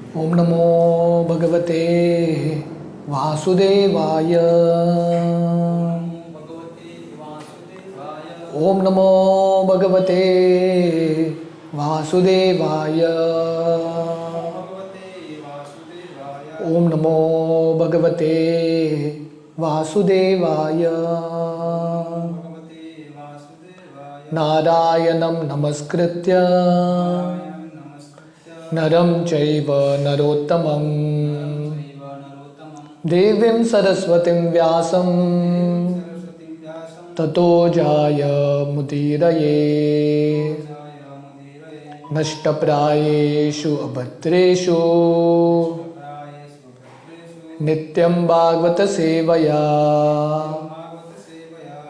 ओम नमो भगवते वासुदेवाय। ओम नमो भगवते वासुदेवाय। ओम नमो भगवते वासुदेवाय। नारायणं नमस्कृत्य नरं चैव नरोत्तमं देवीं सरस्वतीं व्यासं ततो जायमुदीरये। नष्टप्रायेषु अभद्रेषु नित्यं भागवत सेवया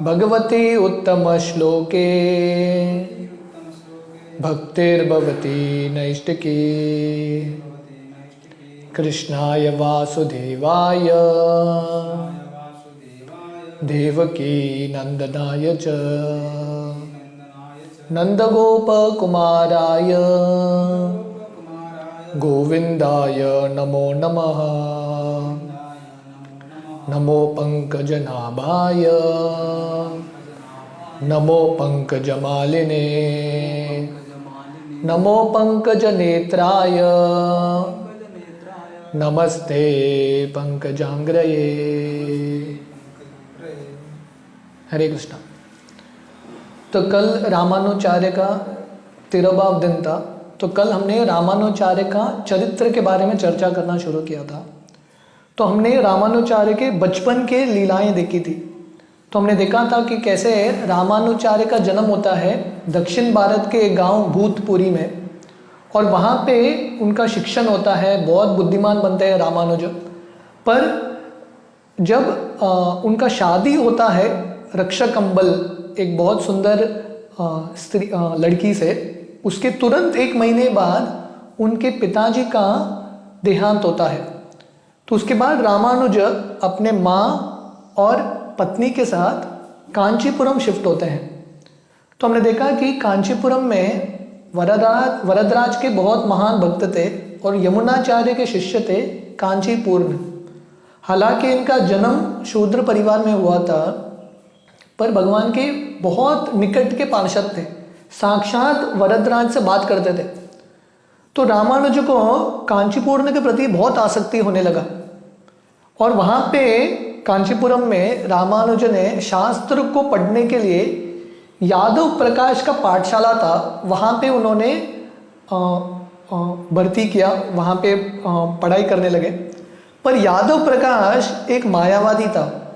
भगवती उत्तमश्लोके भक्तिर्भवती नैष्टिकी। कृष्णाय वासुदेवाय देवकी नंदनाय च नंदगोपकुमाराय गोविंदाय नमो नमः। नमो पंकजनाभाय नमो पंकजमालिने नमो पंकजनेत्राय नमस्ते पंकजांग्रये। हरे कृष्णा। तो कल रामानुचार्य का 13वां दिन था। तो कल हमने रामानुचार्य का चरित्र के बारे में चर्चा करना शुरू किया था। तो हमने रामानुचार्य के बचपन के लीलाएं देखी थी। तो हमने देखा था कि कैसे रामानुचार्य का जन्म होता है दक्षिण भारत के एक गांव भूतपुरी में, और वहाँ पे उनका शिक्षण होता है, बहुत बुद्धिमान बनते हैं रामानुज। पर जब उनका शादी होता है रक्षकंबल, एक बहुत सुंदर स्त्री लड़की से, उसके तुरंत 1 महीने बाद उनके पिताजी का देहांत होता है। तो उसके बाद रामानुज अपने माँ और पत्नी के साथ कांचीपुरम शिफ्ट होते हैं। तो हमने देखा कि कांचीपुरम में वरदराज के बहुत महान भक्त थे और यमुनाचार्य के शिष्य थे कांचीपूर्ण। हालांकि इनका जन्म शूद्र परिवार में हुआ था, पर भगवान के बहुत निकट के पार्षद थे, साक्षात वरदराज से बात करते थे। तो रामानुज को कांचीपूर्ण के प्रति बहुत आसक्ति होने लगा, और वहाँ पे कांचीपुरम में रामानुज ने शास्त्र को पढ़ने के लिए यादव प्रकाश का पाठशाला था, वहाँ पे उन्होंने भर्ती किया, वहाँ पे पढ़ाई करने लगे। पर यादव प्रकाश एक मायावादी था।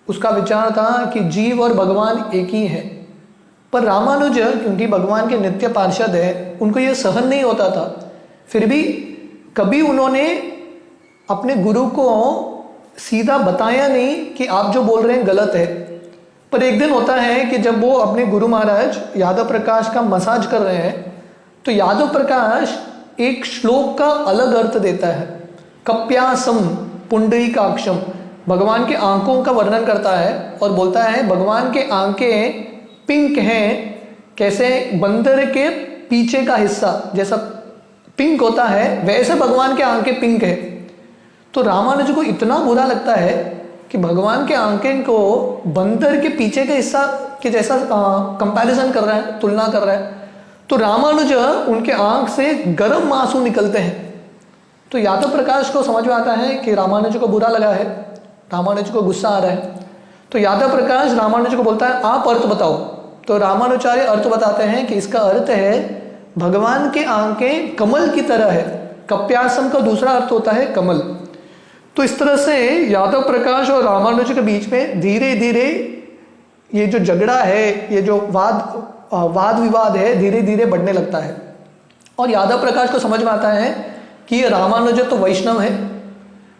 उसका विचार था कि जीव और भगवान एक ही है। पर रामानुज क्योंकि भगवान के नित्य पार्षद है, उनको ये सहन नहीं होता था। फिर भी कभी उन्होंने अपने गुरु को सीधा बताया नहीं कि आप जो बोल रहे हैं गलत है। पर एक दिन होता है कि जब वो अपने गुरु महाराज यादव प्रकाश का मसाज कर रहे हैं, तो यादव प्रकाश एक श्लोक का अलग अर्थ देता है। कप्यासम पुंडरीकाक्षम, भगवान के आंखों का वर्णन करता है और बोलता है भगवान के आंखें पिंक हैं, कैसे बंदर के पीछे का हिस्सा जैसा पिंक होता है वैसे भगवान के आंखें पिंक है। तो रामानुज को इतना बुरा लगता है कि भगवान के आंखें को बंदर के पीछे के हिस्सा के जैसा कंपैरिजन कर रहा है, तुलना कर रहा है। तो रामानुज उनके आंख से गर्म आंसू निकलते हैं। तो यादव प्रकाश को समझ में आता है कि रामानुज को बुरा लगा है, रामानुज को गुस्सा आ रहा है। तो यादव प्रकाश रामानुज को बोलता है आप अर्थ बताओ। तो रामानुचार्य अर्थ बताते हैं कि इसका अर्थ है भगवान के आंखें कमल की तरह है। कप्यासम का दूसरा अर्थ होता है कमल। तो इस तरह से यादव प्रकाश और रामानुज के बीच में धीरे धीरे ये जो झगड़ा है, ये जो वाद विवाद है, धीरे धीरे बढ़ने लगता है। और यादव प्रकाश को समझ में आता है कि ये रामानुज तो वैष्णव है,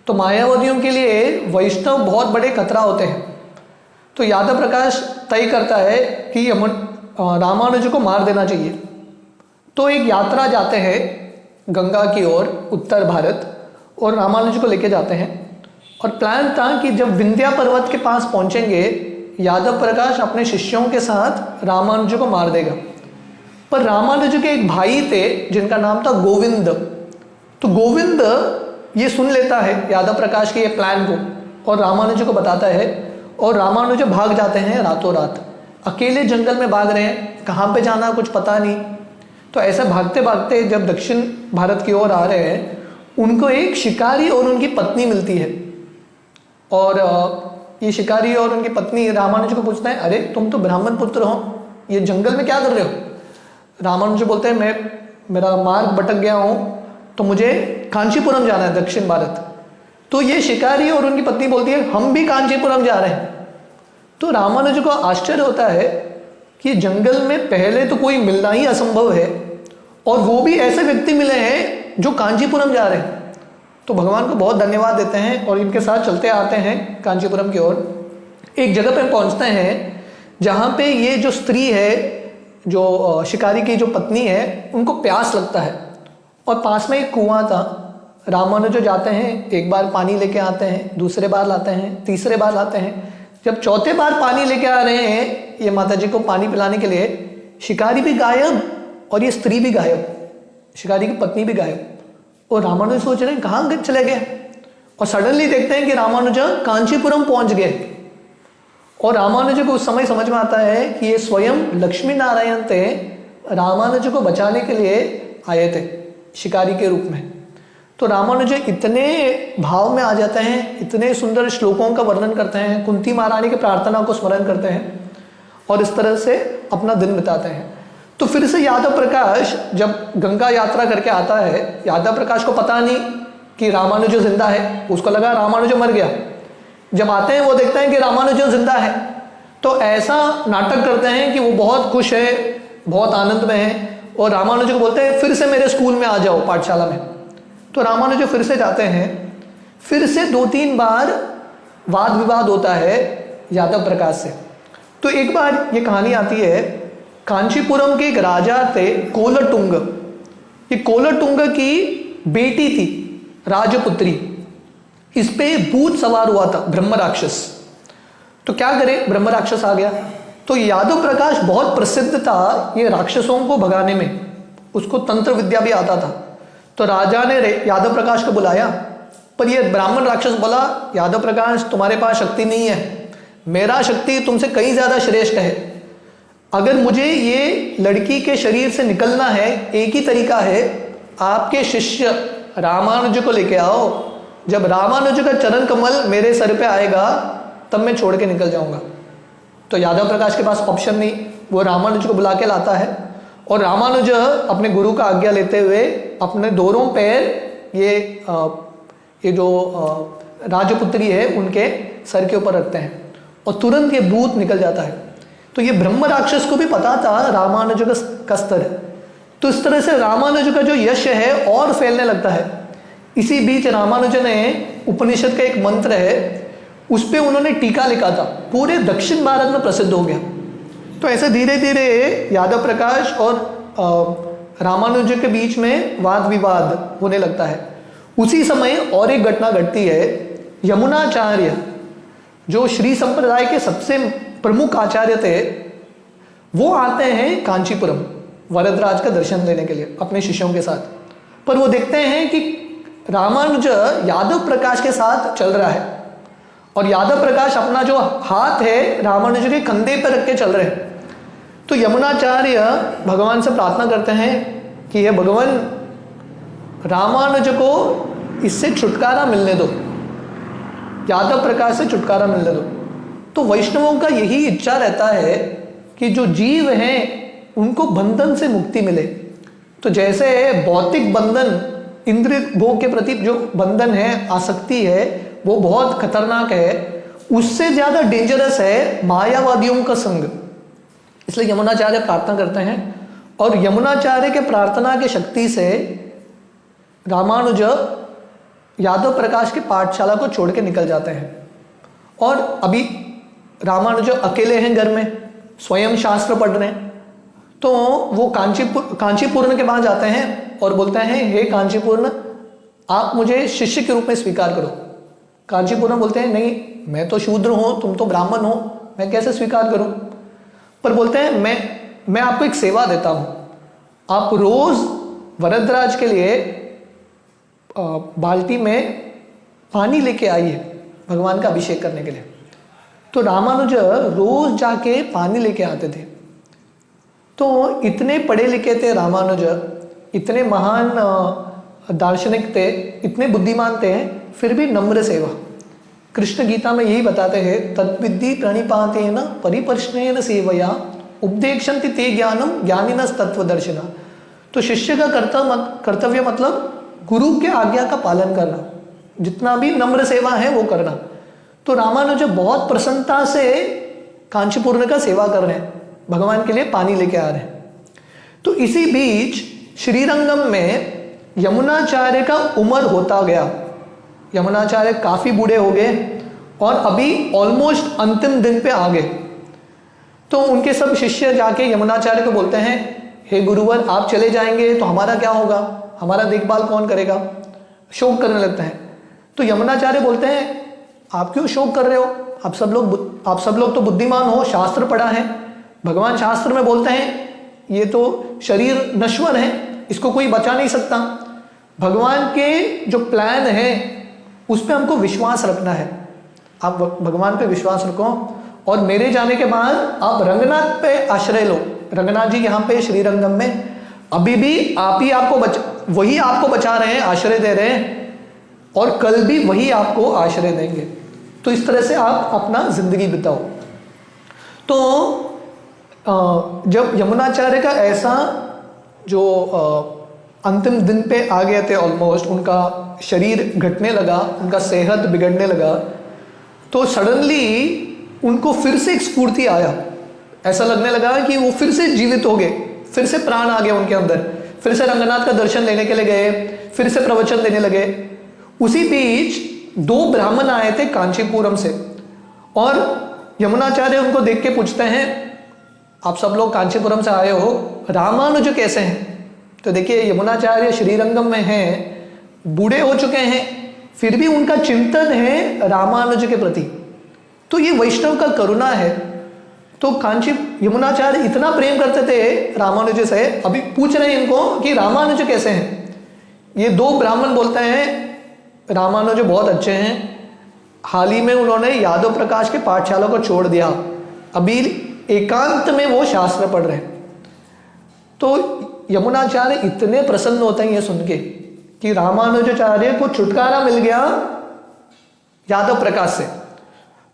तो मायावादियों के लिए वैष्णव बहुत बड़े खतरा होते हैं। तो यादव प्रकाश तय करता है कि रामानुज को मार देना चाहिए। तो एक यात्रा जाते हैं गंगा की ओर, उत्तर भारत, और रामानुज को लेके जाते हैं। और प्लान था कि जब विंध्या पर्वत के पास पहुंचेंगे, यादव प्रकाश अपने शिष्यों के साथ रामानुज को मार देगा। पर रामानुज के एक भाई थे जिनका नाम था गोविंद। तो गोविंद ये सुन लेता है यादव प्रकाश के ये प्लान को और रामानुज को बताता है, और रामानुज भाग जाते हैं रातों रात। अकेले जंगल में भाग रहे हैं, कहाँ पे जाना कुछ पता नहीं। तो ऐसे भागते भागते जब दक्षिण भारत की ओर आ रहे हैं, उनको एक शिकारी और उनकी पत्नी मिलती है। और ये शिकारी और उनकी पत्नी रामानुज को पूछते हैं, अरे तुम तो ब्राह्मण पुत्र हो, ये जंगल में क्या कर रहे हो? रामानुज बोलते हैं, मेरा मार्ग भटक गया हूँ, तो मुझे कांचीपुरम जाना है, दक्षिण भारत। तो ये शिकारी और उनकी पत्नी बोलती है, हम भी कांचीपुरम जा रहे हैं। तो रामानुज को आश्चर्य होता है कि जंगल में पहले तो कोई मिलना ही असंभव है, और वो भी ऐसे व्यक्ति मिले हैं जो कांचीपुरम जा रहे हैं। तो भगवान को बहुत धन्यवाद देते हैं और इनके साथ चलते आते हैं कांचीपुरम की ओर। एक जगह पे पहुंचते हैं जहाँ पे ये जो स्त्री है, जो शिकारी की जो पत्नी है, उनको प्यास लगता है, और पास में एक कुआं था। रामानुज जाते हैं, एक बार पानी लेके आते हैं, दूसरे बार लाते हैं, तीसरे बार लाते हैं। जब चौथे बार पानी लेके आ रहे हैं ये माता जी को पानी पिलाने के लिए, शिकारी भी गायब और ये स्त्री भी गायब, शिकारी की पत्नी भी गायब। और रामानुज सोच रहे हैं कहाँ चले गए, और सडनली देखते हैं कि रामानुज कांचीपुरम पहुंच गए। और रामानुज को उस समय समझ में आता है कि ये स्वयं लक्ष्मी नारायण थे, रामानुज को बचाने के लिए आए थे शिकारी के रूप में। तो रामानुज इतने भाव में आ जाते हैं, इतने सुंदर श्लोकों का वर्णन करते हैं, कुंती महारानी की प्रार्थना को स्मरण करते हैं और इस तरह से अपना दिन बिताते हैं। तो फिर से यादव प्रकाश जब गंगा यात्रा करके आता है, यादव प्रकाश को पता नहीं कि रामानुज जिंदा है, उसको लगा रामानुज मर गया। जब आते हैं वो देखते हैं कि रामानुज जिंदा है, तो ऐसा नाटक करते हैं कि वो बहुत खुश है, बहुत आनंद में है, और रामानुज को बोलते हैं फिर से मेरे स्कूल में आ जाओ, पाठशाला में। तो रामानुज फिर से जाते हैं, फिर से 2-3 बार वाद विवाद होता है यादव प्रकाश से। तो एक बार ये कहानी आती है, कांचीपुरम के एक राजा थे कोलटुंग। ये कोलटुंग की बेटी थी राजपुत्री, इस पे भूत सवार हुआ था, ब्रह्म राक्षस। तो क्या करे, ब्रह्म राक्षस आ गया। तो यादव प्रकाश बहुत प्रसिद्ध था ये राक्षसों को भगाने में, उसको तंत्र विद्या भी आता था। तो राजा ने यादव प्रकाश को बुलाया, पर ये ब्राह्मण राक्षस बोला, यादव प्रकाश तुम्हारे पास शक्ति नहीं है, मेरा शक्ति तुमसे कहीं ज्यादा श्रेष्ठ है। अगर मुझे ये लड़की के शरीर से निकलना है, एक ही तरीका है, आपके शिष्य रामानुज को लेके आओ। जब रामानुज का चरण कमल मेरे सर पे आएगा तब मैं छोड़ के निकल जाऊंगा। तो यादव प्रकाश के पास ऑप्शन नहीं, वो रामानुज को बुला के लाता है, और रामानुज अपने गुरु का आज्ञा लेते हुए अपने दोनों पैर ये जो राजपुत्री है उनके सर के ऊपर रखते हैं, और तुरंत ये भूत निकल जाता है। तो ये ब्रह्म राक्षस को भी पता था रामानुज का स्तर है। तो इस तरह से रामानुज का जो यश है और फैलने लगता है। इसी बीच रामानुज ने उपनिषद का एक मंत्र है, उस पर उन्होंने टीका लिखा था, पूरे दक्षिण भारत में प्रसिद्ध हो गया। तो ऐसे धीरे धीरे यादव प्रकाश और रामानुज के बीच में वाद विवाद होने लगता है। उसी समय और एक घटना घटती है, यमुनाचार्य जो श्री संप्रदाय के सबसे प्रमुख आचार्य थे, वो आते हैं कांचीपुरम वरदराज का दर्शन लेने के लिए अपने शिष्यों के साथ। पर वो देखते हैं कि रामानुज यादव प्रकाश के साथ चल रहा है, और यादव प्रकाश अपना जो हाथ है रामानुज के कंधे पर रख के चल रहे हैं। तो यमुनाचार्य भगवान से प्रार्थना करते हैं कि हे भगवान, रामानुज को इससे छुटकारा मिलने दो, यादव प्रकाश से छुटकारा मिलने दो। तो वैष्णवों का यही इच्छा रहता है कि जो जीव हैं उनको बंधन से मुक्ति मिले। तो जैसे भौतिक बंधन, इंद्रिय भोग के प्रति जो बंधन है, आसक्ति है, वो बहुत खतरनाक है, उससे ज्यादा डेंजरस है मायावादियों का संग। इसलिए यमुनाचार्य प्रार्थना करते हैं, और यमुनाचार्य के प्रार्थना की शक्ति से रामानुज यादव प्रकाश की पाठशाला को छोड़ के निकल जाते हैं। और अभी रामानुज अकेले हैं घर में, स्वयं शास्त्र पढ़ रहे हैं। तो वो कांचीपुरम के वहां जाते हैं और बोलते हैं, हे कांचीपुरम, आप मुझे शिष्य के रूप में स्वीकार करो। कांचीपुरम बोलते हैं, नहीं, मैं तो शूद्र हूं, तुम तो ब्राह्मण हो, मैं कैसे स्वीकार करूं। पर बोलते हैं, मैं आपको एक सेवा देता हूं, आप रोज वरदराज के लिए बाल्टी में पानी लेके आई है भगवान का अभिषेक करने के लिए। तो रामानुज रोज जाके पानी लेके आते थे। तो इतने पढ़े लिखे थे रामानुज, इतने महान दार्शनिक थे, इतने बुद्धिमान थे, फिर भी नम्र सेवा। कृष्ण गीता में यही बताते हैं, तद्विद्धि प्रणिपातेन परिप्रश्नेन सेवया उपदेक्षन्ति ते ज्ञानम ज्ञानिनस् तत्वदर्शिना। तो शिष्य का कर्तव्य मतलब गुरु के आज्ञा का पालन करना, जितना भी नम्र सेवा है वो करना। तो रामानुज बहुत प्रसन्नता से कांचीपुरम का सेवा कर रहे हैं, भगवान के लिए पानी लेके आ रहे हैं। तो इसी बीच श्रीरंगम में यमुनाचार्य का उम्र होता गया। यमुनाचार्य काफी बूढ़े हो गए और अभी ऑलमोस्ट अंतिम दिन पे आ गए। तो उनके सब शिष्य जाके यमुनाचार्य को बोलते हैं, हे गुरुवर आप चले जाएंगे तो हमारा क्या होगा, हमारा देखभाल कौन करेगा। शोक करने लगते हैं। तो यमुनाचार्य बोलते हैं, आप क्यों शोक कर रहे हो, आप सब लोग तो बुद्धिमान हो, शास्त्र पढ़ा है। भगवान शास्त्र में बोलते हैं ये तो शरीर नश्वर है, इसको कोई बचा नहीं सकता। भगवान के जो प्लान है उस पर हमको विश्वास रखना है। आप भगवान पे विश्वास रखो और मेरे जाने के बाद आप रंगनाथ पे आश्रय लो। रंगनाथ जी यहाँ पे श्रीरंगम में अभी भी वही आपको बचा रहे हैं, आश्रय दे रहे हैं, और कल भी वही आपको आश्रय देंगे। तो इस तरह से आप अपना जिंदगी बिताओ। तो जब यमुनाचार्य का ऐसा जो अंतिम दिन पे आ गए थे, ऑलमोस्ट उनका शरीर घटने लगा, उनका सेहत बिगड़ने लगा, तो सडनली उनको फिर से एक स्फूर्ति आया। ऐसा लगने लगा कि वो फिर से जीवित हो गए, फिर से प्राण आ गए उनके अंदर, फिर से रंगनाथ का दर्शन लेने के लिए गए, फिर से प्रवचन देने लगे। उसी बीच 2 ब्राह्मण आए थे कांचीपुरम से और यमुनाचार्य उनको देख के पूछते हैं, आप सब लोग कांचीपुरम से आए हो, रामानुज कैसे हैं। तो देखिए यमुनाचार्य श्रीरंगम में हैं, बूढ़े हो चुके हैं, फिर भी उनका चिंतन है रामानुज के प्रति। तो ये वैष्णव का करुणा है। तो यमुनाचार्य इतना प्रेम करते थे रामानुज से, अभी पूछ रहे हैं इनको कि रामानुज कैसे हैं। ये 2 ब्राह्मण बोलते हैं रामानुज बहुत अच्छे हैं, हाल ही में उन्होंने यादव प्रकाश के पाठशाला को छोड़ दिया, अभी एकांत में वो शास्त्र पढ़ रहे हैं। तो यमुनाचार्य इतने प्रसन्न होते हैं ये सुन के कि रामानुजाचार्य को छुटकारा मिल गया यादव प्रकाश से।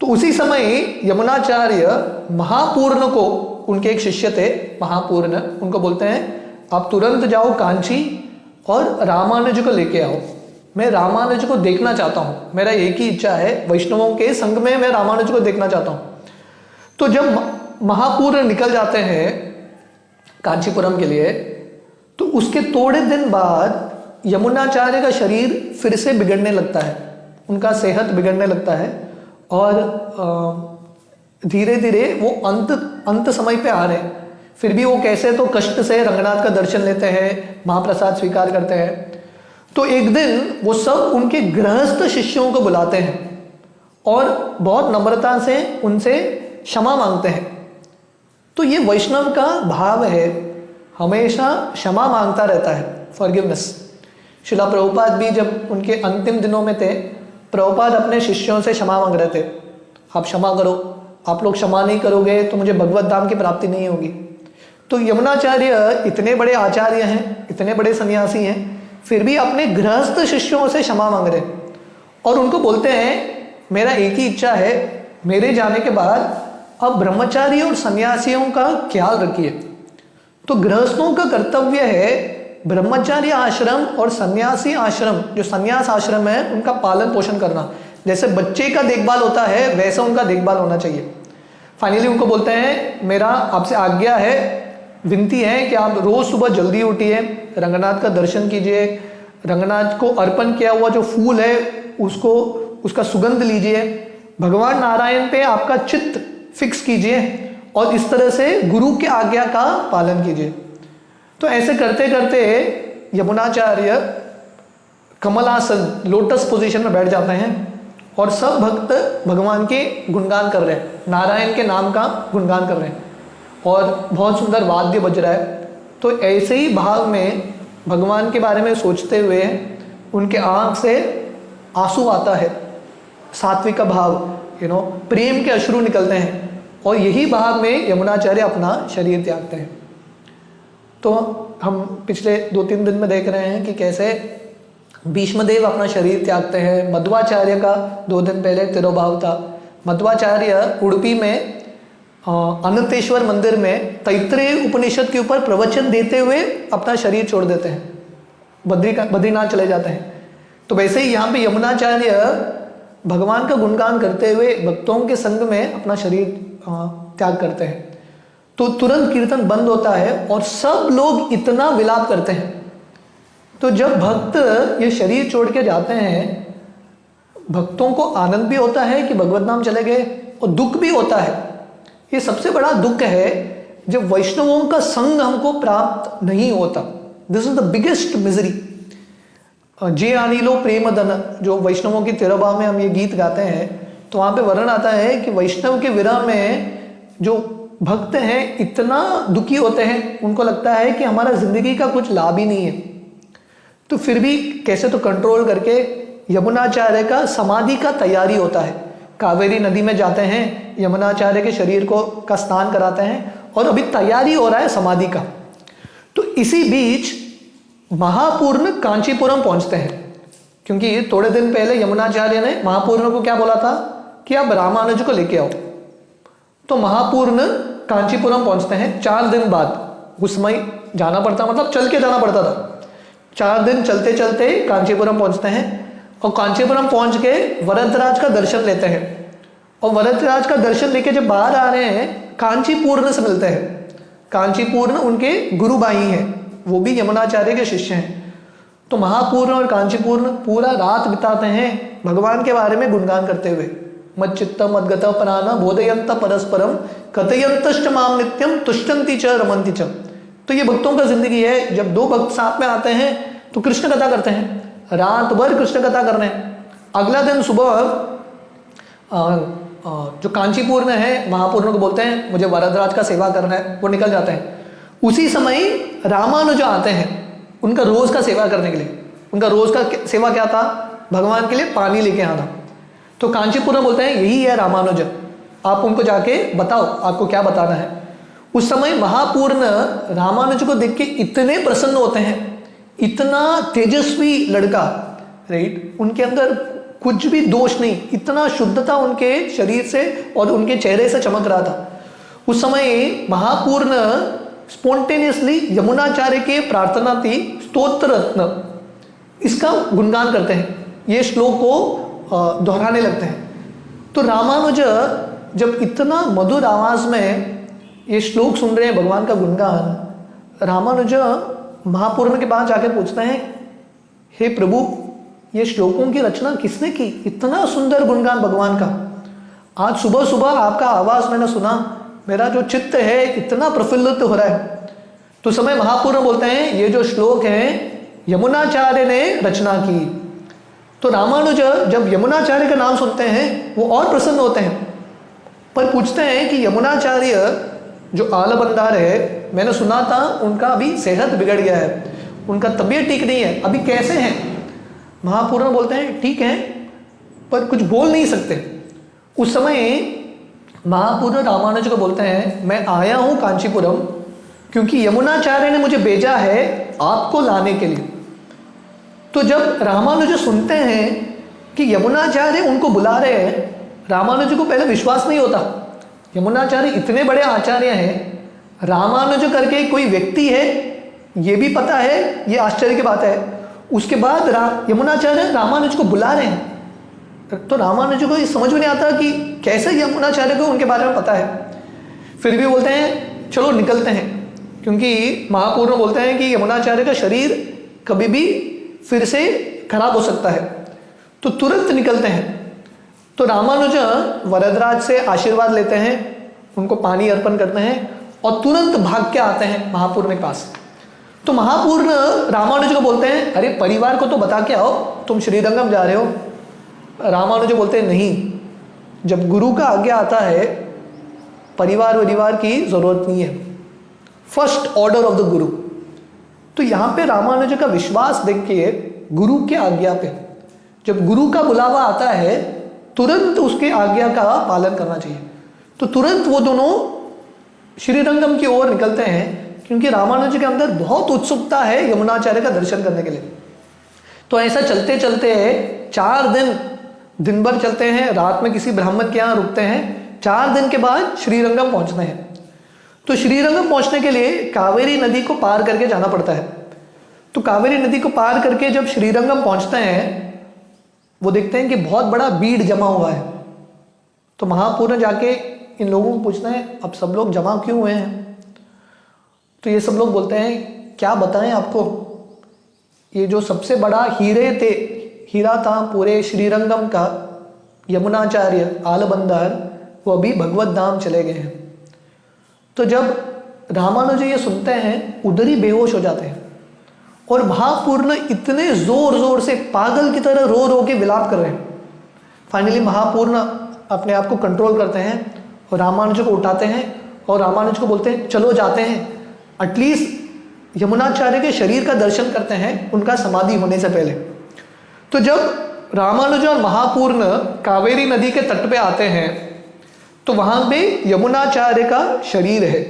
तो उसी समय यमुनाचार्य महापूर्ण को, उनके एक शिष्य थे महापूर्ण, उनको बोलते हैं आप तुरंत जाओ कांची और रामानुज को लेके आओ, मैं रामानुज को देखना चाहता हूँ, मेरा एक ही इच्छा है, वैष्णवों के संग में मैं रामानुज को देखना चाहता हूँ। तो जब महापूर्ण निकल जाते हैं कांचीपुरम के लिए, तो उसके थोड़े दिन बाद यमुनाचार्य का शरीर फिर से बिगड़ने लगता है, उनका सेहत बिगड़ने लगता है और धीरे धीरे वो अंत समय पे आ रहे हैं। फिर भी वो कैसे तो कष्ट से रंगनाथ का दर्शन लेते हैं, महाप्रसाद स्वीकार करते हैं। तो एक दिन वो सब उनके गृहस्थ शिष्यों को बुलाते हैं और बहुत नम्रता से उनसे क्षमा मांगते हैं। तो ये वैष्णव का भाव है, हमेशा क्षमा मांगता रहता है, फॉरगिवनेस। शिला प्रभुपाद भी जब उनके अंतिम दिनों में थे, प्रभुपाद अपने शिष्यों से क्षमा मांग रहे थे, आप क्षमा करो, आप लोग क्षमा नहीं करोगे तो मुझे भगवत धाम की प्राप्ति नहीं होगी। तो यमुनाचार्य इतने बड़े आचार्य हैं, इतने बड़े सन्यासी हैं, फिर भी अपने गृहस्थ शिष्यों से क्षमा मांग रहे हैं और उनको बोलते हैं मेरा एक ही इच्छा है, मेरे जाने के बाद अब ब्रह्मचारी और सन्यासियों का ख्याल रखिए। तो गृहस्थों का कर्तव्य है ब्रह्मचारी आश्रम और सन्यासी आश्रम, जो सन्यास आश्रम है, उनका पालन पोषण करना। जैसे बच्चे का देखभाल होता है वैसा उनका देखभाल होना चाहिए। फाइनली उनको बोलते हैं मेरा आपसे आज्ञा है, विनती है कि आप रोज सुबह जल्दी उठिए, रंगनाथ का दर्शन कीजिए, रंगनाथ को अर्पण किया हुआ जो फूल है उसका सुगंध लीजिए, भगवान नारायण पे आपका चित्त फिक्स कीजिए और इस तरह से गुरु के आज्ञा का पालन कीजिए। तो ऐसे करते करते यमुनाचार्य कमलासन, लोटस पोजीशन में बैठ जाते हैं और सब भक्त भगवान के गुणगान कर रहे हैं, नारायण के नाम का गुणगान कर रहे हैं और बहुत सुंदर वाद्य बज रहा है। तो ऐसे ही भाव में भगवान के बारे में सोचते हुए उनके आँख से आंसू आता है, सात्विक का भाव, प्रेम के अश्रु निकलते हैं, और यही भाव में यमुनाचार्य अपना शरीर त्यागते हैं। तो हम पिछले 2-3 दिन में देख रहे हैं कि कैसे भीष्मदेव अपना शरीर त्यागते हैं। मध्वाचार्य का 2 दिन पहले तिरोभाव था। मध्वाचार्य उडुपी में अनंतेश्वर मंदिर में तैत्रेय उपनिषद के ऊपर प्रवचन देते हुए अपना शरीर छोड़ देते हैं, बद्रीनाथ चले जाते हैं। तो वैसे ही यहाँ पे यमुनाचार्य भगवान का गुणगान करते हुए भक्तों के संग में अपना शरीर त्याग करते हैं। तो तुरंत कीर्तन बंद होता है और सब लोग इतना विलाप करते हैं। तो जब भक्त ये शरीर छोड़ के जाते हैं, भक्तों को आनंद भी होता है कि भगवत नाम चले गए, और दुख भी होता है। ये सबसे बड़ा दुख है जब वैष्णवों का संग हमको प्राप्त नहीं होता। This is the biggest misery. जे अनिलो प्रेम धन, जो वैष्णवों की तिरुभाव में हम ये गीत गाते हैं, तो वहाँ पे वर्णन आता है कि वैष्णव के विरह में जो भक्त हैं इतना दुखी होते हैं, उनको लगता है कि हमारा जिंदगी का कुछ लाभ ही नहीं है। तो फिर भी कैसे तो कंट्रोल करके यमुनाचार्य का समाधि का तैयारी होता है। कावेरी नदी में जाते हैं, यमुनाचार्य के शरीर का स्नान कराते हैं, और अभी तैयारी हो रहा है समाधि का। तो इसी बीच महापूर्ण कांचीपुरम पहुंचते हैं, क्योंकि थोड़े दिन पहले यमुनाचार्य ने महापूर्ण को क्या बोला था कि आप रामानुज को लेके आओ। तो महापूर्ण कांचीपुरम पहुंचते हैं 4 दिन बाद। उस समय जाना पड़ता, मतलब चल के जाना पड़ता था। 4 दिन चलते चलते कांचीपुरम पहुंचते हैं, और कांचीपुरम पहुंच के वरदराज का दर्शन लेते हैं। और वरदराज का दर्शन लेके जब बाहर आ रहे हैं, कांचीपूर्ण से मिलते हैं। कांचीपूर्ण उनके गुरु भाई हैं, वो भी यमुनाचार्य के शिष्य हैं। तो महापूर्ण और कांचीपूर्ण पूरा रात बिताते हैं भगवान के बारे में गुणगान करते हुए। मच्चित्त मद्गत प्राण बोधयंत परस्परम कथयंतश्च माम नित्यम तुष्टंति च रमंति च। तो ये भक्तों का जिंदगी है। जब 2 भक्त साथ में आते हैं तो कृष्ण कथा करते हैं, रात भर कृष्ण कथा कर रहे हैं। अगला दिन सुबह जो कांचीपूर्ण है, महापूर्ण को बोलते हैं मुझे वरदराज का सेवा करना है, वो निकल जाते हैं। उसी समय रामानुज आते हैं उनका रोज का सेवा करने के लिए। उनका रोज का सेवा क्या था? भगवान के लिए पानी लेके आना। तो कांचीपुरम बोलते हैं यही है रामानुज, आप उनको जाके बताओ आपको क्या बताना है। उस समय महापूर्ण रामानुज को देख के इतने प्रसन्न होते हैं, इतना तेजस्वी लड़का, राइट, उनके अंदर कुछ भी दोष नहीं, इतना शुद्धता उनके शरीर से और उनके चेहरे से चमक रहा था। उस समय महापूर्ण स्पॉन्टेनियसली यमुनाचार्य के प्रार्थना थी स्तोत्र रत्न, इसका गुणगान करते हैं, ये श्लोक को दोहराने लगते हैं। तो रामानुज जब इतना मधुर आवाज में ये श्लोक सुन रहे हैं भगवान का गुणगान, रामानुज महापूर्ण के पास जाके पूछते हैं, हे प्रभु, ये श्लोकों की रचना किसने की? इतना सुंदर गुणगान भगवान का। आज सुबह सुबह आपका आवाज मैंने सुना, मेरा जो चित्त है इतना प्रफुल्लित हो रहा है। तो समय महापूर्ण बोलते हैं ये जो श्लोक है यमुनाचार्य ने रचना की। तो रामानुज जब यमुनाचार्य का नाम सुनते हैं वो और प्रसन्न होते हैं, पर पूछते हैं कि यमुनाचार्य जो आलबंदार है, मैंने सुना था उनका अभी सेहत बिगड़ गया है, उनका तबीयत ठीक नहीं है, अभी कैसे हैं? महापूर्ण बोलते हैं ठीक है, पर कुछ बोल नहीं सकते। उस समय महापूर्ण रामानुज को बोलते हैं मैं आया हूं कांचीपुरम क्योंकि यमुनाचार्य ने मुझे भेजा है आपको लाने के लिए। तो जब रामानुज सुनते हैं कि यमुनाचार्य उनको बुला रहे हैं, रामानुज को पहले विश्वास नहीं होता। यमुनाचार्य इतने बड़े आचार्य हैं, रामानुज करके कोई व्यक्ति है ये भी पता है, ये आश्चर्य की बात है। उसके बाद यमुनाचार्य रामानुज को बुला रहे हैं, तो रामानुज को ये समझ में नहीं आता कि कैसे यमुनाचार्य को उनके बारे में पता है। फिर भी बोलते हैं चलो निकलते हैं, क्योंकि महापूर्ण बोलते हैं कि यमुनाचार्य का शरीर कभी भी फिर से खराब हो सकता है, तो तुरंत निकलते हैं। तो रामानुज वरदराज से आशीर्वाद लेते हैं, उनको पानी अर्पण करते हैं और तुरंत भाग के आते हैं महापूर्ण के पास। तो महापूर्ण रामानुज को बोलते हैं अरे परिवार को तो बता के आओ तुम श्रीरंगम जा रहे हो। रामानुज बोलते हैं नहीं, जब गुरु का आज्ञा आता है परिवार की जरूरत नहीं है, फर्स्ट ऑर्डर ऑफ द गुरु। तो यहाँ पे रामानुज का विश्वास देख के गुरु के आज्ञा पे। जब गुरु का बुलावा आता है तुरंत उसके आज्ञा का पालन करना चाहिए। तो तुरंत वो दोनों श्रीरंगम की ओर निकलते हैं, क्योंकि रामानुज के अंदर बहुत उत्सुकता है यमुनाचार्य का दर्शन करने के लिए। तो ऐसा चलते चलते 4 दिन भर चलते हैं, रात में किसी ब्राह्मण के यहाँ रुकते हैं। 4 दिन के बाद श्रीरंगम पहुंचते हैं। तो श्रीरंगम पहुंचने के लिए कावेरी नदी को पार करके जाना पड़ता है। तो कावेरी नदी को पार करके जब श्रीरंगम पहुंचते हैं, वो देखते हैं कि बहुत बड़ा भीड़ जमा हुआ है। तो महापूर्ण जाके इन लोगों को पूछते हैं, अब सब लोग जमा क्यों हुए हैं? तो ये सब लोग बोलते हैं, क्या बताएं आपको, ये जो सबसे बड़ा हीरा था पूरे श्रीरंगम का, यमुनाचार्य आलबंदर, वो अभी भगवत धाम चले गए हैं। तो जब रामानुज ये सुनते हैं, उधर ही बेहोश हो जाते हैं। और महापूर्ण इतने जोर से पागल की तरह रो रो के विलाप कर रहे हैं। फाइनली महापूर्ण अपने आप को कंट्रोल करते हैं और रामानुज को उठाते हैं और रामानुज को बोलते हैं, चलो जाते हैं, एटलीस्ट यमुनाचार्य के शरीर का दर्शन करते हैं उनका समाधि होने से पहले। तो जब रामानुज और महापूर्ण कावेरी नदी के तट पे आते हैं, तो वहां पे यमुनाचार्य का शरीर है।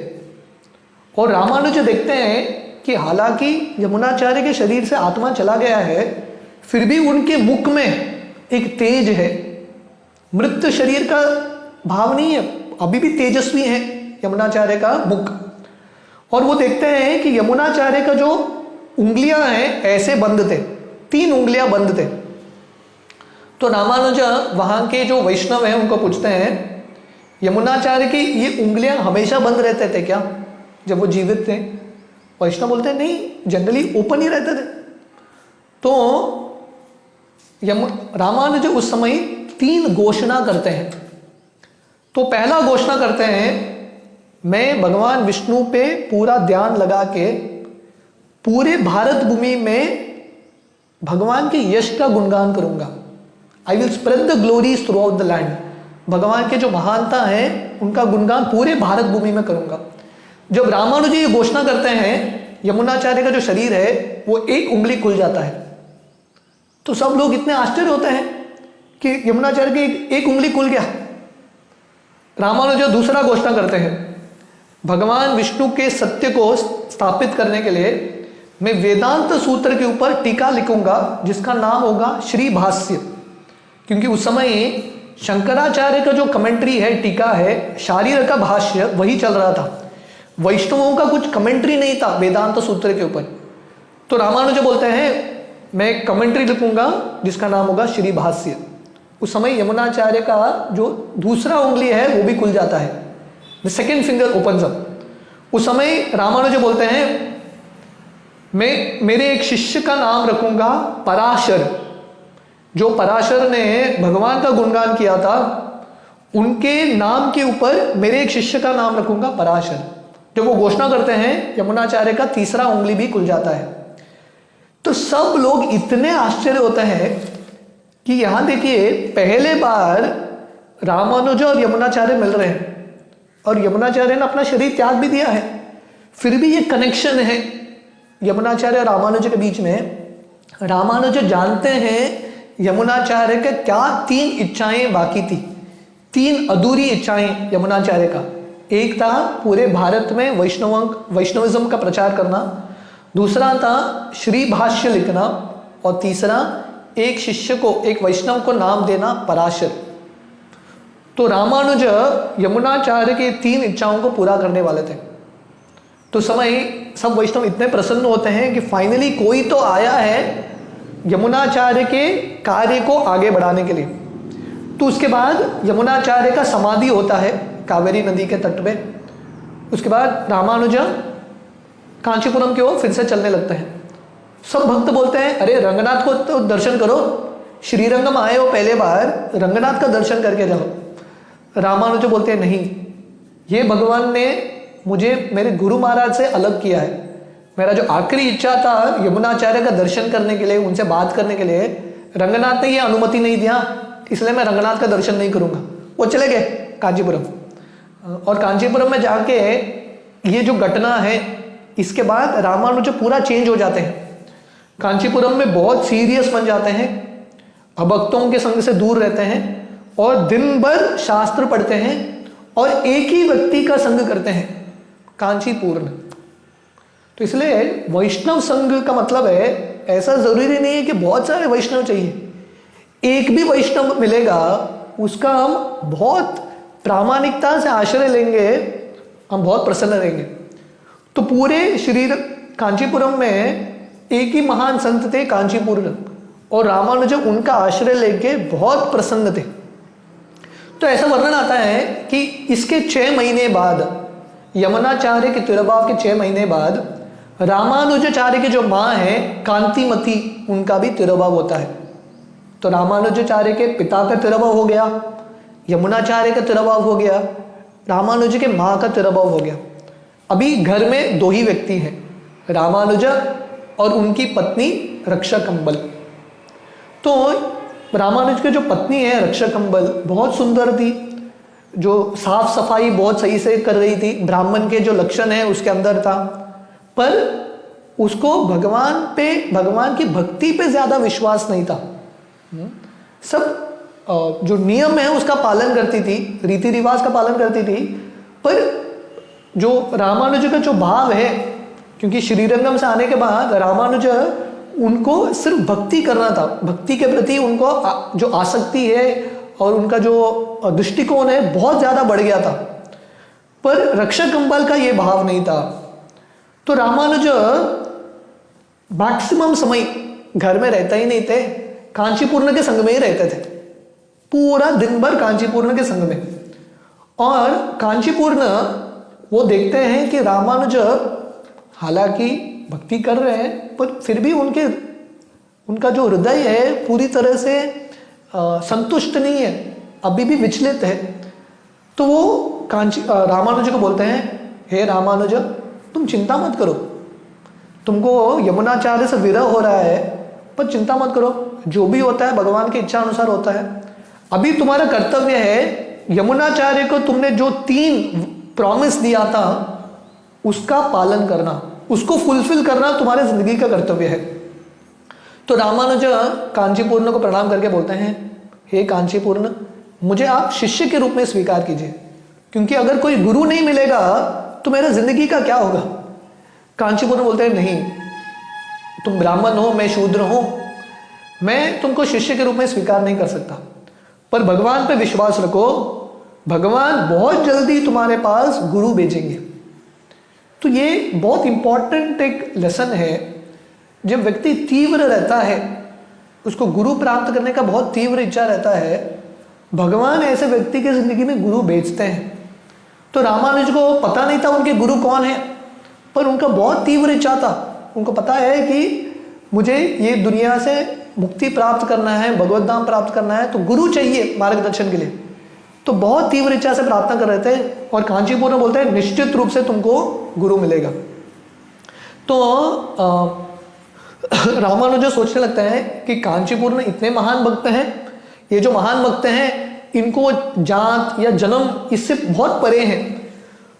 और रामानुज देखते हैं कि हालांकि यमुनाचार्य के शरीर से आत्मा चला गया है, फिर भी उनके मुख में एक तेज है। मृत शरीर का भाव नहीं है, अभी भी तेजस्वी है यमुनाचार्य का मुख। और वो देखते हैं कि यमुनाचार्य का जो उंगलियां हैं ऐसे बंद थे, 3 उंगलियां बंद थे। तो रामानुज वहां के जो वैष्णव हैं उनको पूछते हैं, यमुनाचार्य की ये उंगलियां हमेशा बंद रहते थे क्या जब वो जीवित थे? वैष्णव बोलते हैं, नहीं, जनरली ओपन ही रहते थे। तो रामानुज उस समय 3 घोषणा करते हैं। तो पहला घोषणा करते हैं, मैं भगवान विष्णु पे पूरा ध्यान लगा के पूरे भारत भूमि में भगवान के यश का गुणगान करूंगा। I will spread the glories throughout the land. भगवान के जो महानता है उनका गुणगान पूरे भारत भूमि में करूंगा। जब रामानुज ये घोषणा करते हैं, यमुनाचार्य का जो शरीर है वो 1 उंगली खुल जाता है। तो सब लोग इतने आश्चर्य होते हैं कि यमुनाचार्य की एक उंगली खुल गया। रामानुज दूसरा घोषणा करते हैं, भगवान विष्णु के सत्य को स्थापित करने के लिए मैं वेदांत सूत्र के ऊपर टीका लिखूंगा जिसका नाम होगा श्री भाष्य। क्योंकि उस समय शंकराचार्य का जो कमेंट्री है, टीका है, शारीर का भाष्य वही चल रहा था। वैष्णवों का कुछ कमेंट्री नहीं था वेदांत सूत्र के ऊपर। तो रामानुज बोलते हैं, मैं कमेंट्री लिखूंगा जिसका नाम होगा श्री भाष्य। उस समय यमुनाचार्य का जो दूसरा उंगली है वो भी खुल जाता है, the second finger opens up. उस समय रामानुज बोलते हैं, मैं मेरे एक शिष्य का नाम रखूंगा पराशर। जो पराशर ने भगवान का गुणगान किया था, उनके नाम के ऊपर मेरे एक शिष्य का नाम रखूंगा पराशर। जब वो घोषणा करते हैं, यमुनाचार्य का तीसरा उंगली भी खुल जाता है। तो सब लोग इतने आश्चर्य होते हैं कि यहां देखिए, पहले बार रामानुज और यमुनाचार्य मिल रहे हैं और यमुनाचार्य ने अपना शरीर त्याग भी दिया है, फिर भी ये कनेक्शन है यमुनाचार्य और रामानुज के बीच में। रामानुज जानते हैं यमुनाचार्य के क्या 3 इच्छाएं बाकी थी, 3 अधूरी इच्छाएं यमुनाचार्य का। एक था पूरे भारत में वैष्णविज्म का प्रचार करना, दूसरा था श्री भाष्य लिखना, और तीसरा एक शिष्य को, एक वैष्णव को नाम देना पराशर। तो रामानुज यमुनाचार्य के 3 इच्छाओं को पूरा करने वाले थे। तो समय सब वैष्णव इतने प्रसन्न होते हैं कि फाइनली कोई तो आया है यमुनाचार्य के कार्य को आगे बढ़ाने के लिए। तो उसके बाद यमुनाचार्य का समाधि होता है कावेरी नदी के तट पे। उसके बाद रामानुज कांचीपुरम की ओर फिर से चलने लगते हैं। सब भक्त बोलते हैं, अरे रंगनाथ को तो दर्शन करो, श्रीरंगम आए हो पहले बार, रंगनाथ का दर्शन करके जाओ। रामानुज बोलते हैं, नहीं, ये भगवान ने मुझे मेरे गुरु महाराज से अलग किया है। मेरा जो आखिरी इच्छा था यमुनाचार्य का दर्शन करने के लिए, उनसे बात करने के लिए, रंगनाथ ने ये अनुमति नहीं दिया, इसलिए मैं रंगनाथ का दर्शन नहीं करूंगा। वो चले गए कांचीपुरम, और कांचीपुरम में जाके ये जो घटना है, इसके बाद रामानुज पूरा चेंज हो जाते हैं। कांचीपुरम में बहुत सीरियस बन जाते हैं, अभक्तों के संग से दूर रहते हैं और दिन भर शास्त्र पढ़ते हैं और एक ही व्यक्ति का संग करते हैं, कांचीपूर्ण। तो इसलिए वैष्णव संघ का मतलब है, ऐसा जरूरी नहीं है कि बहुत सारे वैष्णव चाहिए, एक भी वैष्णव मिलेगा उसका हम बहुत प्रामाणिकता से आश्रय लेंगे, हम बहुत प्रसन्न रहेंगे। तो पूरे श्री कांचीपुरम में एक ही महान संत थे, कांचीपूर्ण, और रामानुज उनका आश्रय लेके बहुत प्रसन्न थे। तो ऐसा वर्णन आता है कि इसके 6 महीने बाद, यमुनाचार्य के तिरुभाव के 6 महीने बाद, रामानुजाचार्य की जो माँ है कांतिमती, उनका भी तिरुभाव होता है। तो रामानुजाचार्य के पिता का तिरुभाव हो गया, यमुनाचार्य का तिरुभाव हो गया, रामानुज के माँ का तिरुभाव हो गया। अभी घर में 2 ही व्यक्ति हैं, रामानुज और उनकी पत्नी रक्षाकंबल। तो रामानुज की जो पत्नी है रक्षाकंबल बहुत सुंदर थी, जो साफ सफाई बहुत सही से कर रही थी, ब्राह्मण के जो लक्षण है उसके अंदर था, पर उसको भगवान पे, भगवान की भक्ति पे ज्यादा विश्वास नहीं था। सब जो नियम है उसका पालन करती थी, रीति रिवाज का पालन करती थी, पर जो रामानुज का जो भाव है, क्योंकि श्रीरंगम से आने के बाद रामानुज उनको सिर्फ भक्ति करना था, भक्ति के प्रति उनको जो आसक्ति है और उनका जो दृष्टिकोण है बहुत ज़्यादा बढ़ गया था, पर रक्षाकंबल का ये भाव नहीं था। तो रामानुज मैक्सिमम समय घर में रहते ही नहीं थे, कांचीपूर्ण के संग में ही रहते थे, पूरा दिन भर कांचीपूर्ण के संग में। और कांचीपूर्ण वो देखते हैं कि रामानुज हालांकि भक्ति कर रहे हैं, पर फिर भी उनका जो हृदय है पूरी तरह से संतुष्ट नहीं है, अभी भी विचलित है। तो वो रामानुज को बोलते हैं, हे रामानुज, तुम चिंता मत करो, तुमको यमुनाचार्य से विरह हो रहा है, पर चिंता मत करो, जो भी होता है भगवान की इच्छा अनुसार होता है। अभी तुम्हारा कर्तव्य है, यमुनाचार्य को तुमने जो 3 प्रॉमिस दिया था उसका पालन करना, उसको फुलफिल करना तुम्हारे जिंदगी का कर्तव्य है। तो रामानुज कांचीपूर्ण को प्रणाम करके बोलते हैं, हे कांचीपूर्ण, मुझे आप शिष्य के रूप में स्वीकार कीजिए, क्योंकि अगर कोई गुरु नहीं मिलेगा तो मेरा जिंदगी का क्या होगा। कांचीपूर्ण बोलते हैं, नहीं, तुम ब्राह्मण हो, मैं शूद्र हूं, मैं तुमको शिष्य के रूप में स्वीकार नहीं कर सकता, पर भगवान पे विश्वास रखो, भगवान बहुत जल्दी तुम्हारे पास गुरु भेजेंगे। तो ये बहुत इंपॉर्टेंट एक लेसन है। जब व्यक्ति तीव्र रहता है, उसको गुरु प्राप्त करने का बहुत तीव्र इच्छा रहता है, भगवान ऐसे व्यक्ति के जिंदगी में गुरु भेजते हैं। तो रामानुज को पता नहीं था उनके गुरु कौन है, पर उनका बहुत तीव्र इच्छा था, उनको पता है कि मुझे ये दुनिया से मुक्ति प्राप्त करना है, भगवत धाम प्राप्त करना है, तो गुरु चाहिए मार्गदर्शन के लिए। तो बहुत तीव्र इच्छा से प्रार्थना कर रहे थे, और कांचीपूर्ण बोलते हैं, निश्चित रूप से तुमको गुरु मिलेगा। तो रामानुज सोचने लगता है कि कांचीपूर्ण इतने महान भक्त हैं, ये जो महान भक्त हैं इनको जात या जन्म इससे बहुत परे हैं,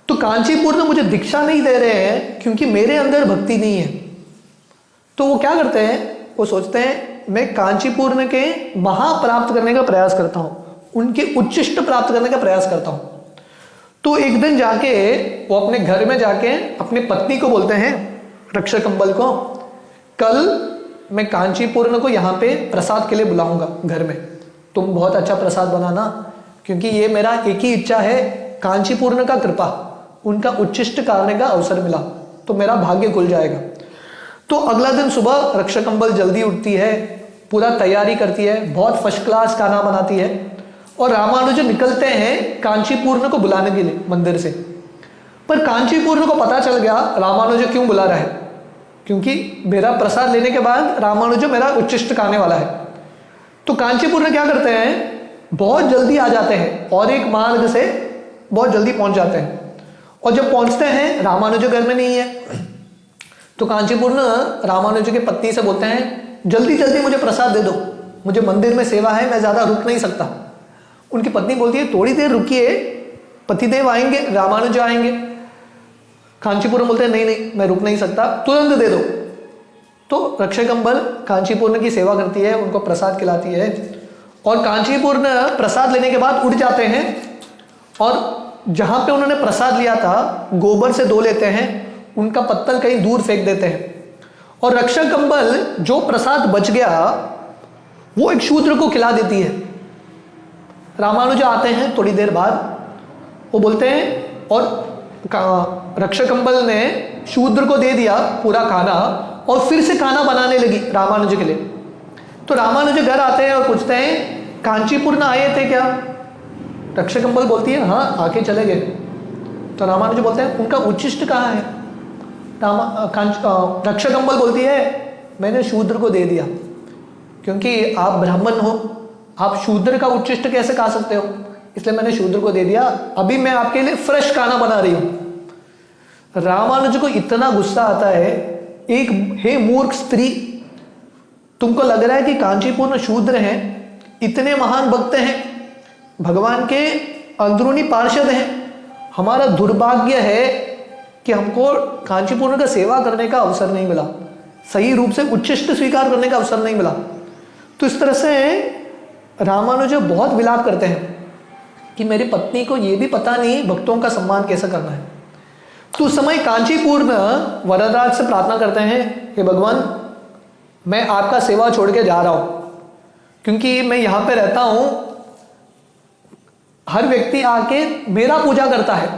तो कांचीपूर्ण मुझे दीक्षा नहीं दे रहे हैं क्योंकि मेरे अंदर भक्ति नहीं है। तो वो क्या करते हैं, वो सोचते हैं मैं कांचीपूर्ण के महा प्राप्त करने का प्रयास करता हूँ, उनके उच्चिष्ट प्राप्त करने का प्रयास करता हूँ। तो एक दिन जाके वो अपने घर में जाके अपनी पत्नी को बोलते हैं, रक्षाकंबल को, कल मैं कांचीपूर्ण को यहाँ पे प्रसाद के लिए बुलाऊंगा घर में, तुम बहुत अच्छा प्रसाद बनाना, क्योंकि ये मेरा एक ही इच्छा है, कांचीपूर्ण का कृपा, उनका उच्चिष्ट करने का अवसर मिला तो मेरा भाग्य खुल जाएगा। तो अगला दिन सुबह रक्षाकंबल जल्दी उठती है, पूरा तैयारी करती है, बहुत फर्स्ट क्लास खाना बनाती है, और रामानुज निकलते हैं कांचीपूर्ण को बुलाने के लिए मंदिर से। पर कांचीपूर्ण को पता चल गया रामानुज क्यों बुला रहा है, क्योंकि मेरा प्रसाद लेने के बाद रामानुज मेरा उच्चिष्ट खाने वाला है। तो कांचीपूर्ण क्या करते हैं, बहुत जल्दी आ जाते हैं और एक मार्ग से बहुत जल्दी पहुंच जाते हैं, और जब पहुंचते हैं रामानुज घर में नहीं है। तो कांचीपूर्ण रामानुज की पत्नी से बोलते हैं, जल्दी जल्दी मुझे प्रसाद दे दो, मुझे मंदिर में सेवा है, मैं ज़्यादा रुक नहीं सकता। उनकी पत्नी बोलती है, थोड़ी देर रुकिए, पतिदेव आएंगे, रामानुज आएंगे। कांचीपूर्ण बोलते हैं, नहीं नहीं, मैं रुक नहीं सकता, तुरंत दे दो। तो रक्षाकंबल कांचीपूर्ण की सेवा करती है, उनको प्रसाद खिलाती है, और कांचीपूर्ण प्रसाद लेने के बाद उठ जाते हैं और जहाँ पे उन्होंने प्रसाद लिया था गोबर से धो लेते हैं, उनका पत्तल कहीं दूर फेंक देते हैं, और रक्षाकंबल जो प्रसाद बच गया वो एक शूद्र को खिला देती है। रामानुज आते हैं थोड़ी देर बाद, वो बोलते हैं और रक्षाकंबल ने शूद्र को दे दिया पूरा खाना और फिर से खाना बनाने लगी रामानुज के लिए। तो रामानुज घर आते हैं और पूछते हैं कांचीपुर आए थे क्या? रक्षाकंबल बोलती है हाँ आके चले गए। तो रामानुज बोलते हैं उनका उच्छिष्ट कहाँ है? रक्षाकंबल बोलती है मैंने शूद्र को दे दिया, क्योंकि आप ब्राह्मण हो, आप शूद्र का उच्छिष्ट कैसे खा सकते हो, इसलिए मैंने शूद्र को दे दिया, अभी मैं आपके लिए फ्रेश खाना बना रही हूं। रामानुज को इतना गुस्सा आता है, एक हे मूर्ख स्त्री, तुमको लग रहा है कि कांचीपूर्ण शूद्र हैं, इतने महान भक्त हैं, भगवान के अंदरूनी पार्षद हैं, हमारा दुर्भाग्य है कि हमको कांचीपूर्ण का सेवा करने का अवसर नहीं मिला, सही रूप से उच्छिष्ट स्वीकार करने का अवसर नहीं मिला। तो इस तरह से रामानुज बहुत विलाप करते हैं कि मेरी पत्नी को ये भी पता नहीं भक्तों का सम्मान कैसे करना है। तो उस समय कांचीपूर्ण वरदराज से प्रार्थना करते हैं कि भगवान मैं आपका सेवा छोड़ के जा रहा हूं, क्योंकि मैं यहां पे रहता हूं, हर व्यक्ति आके मेरा पूजा करता है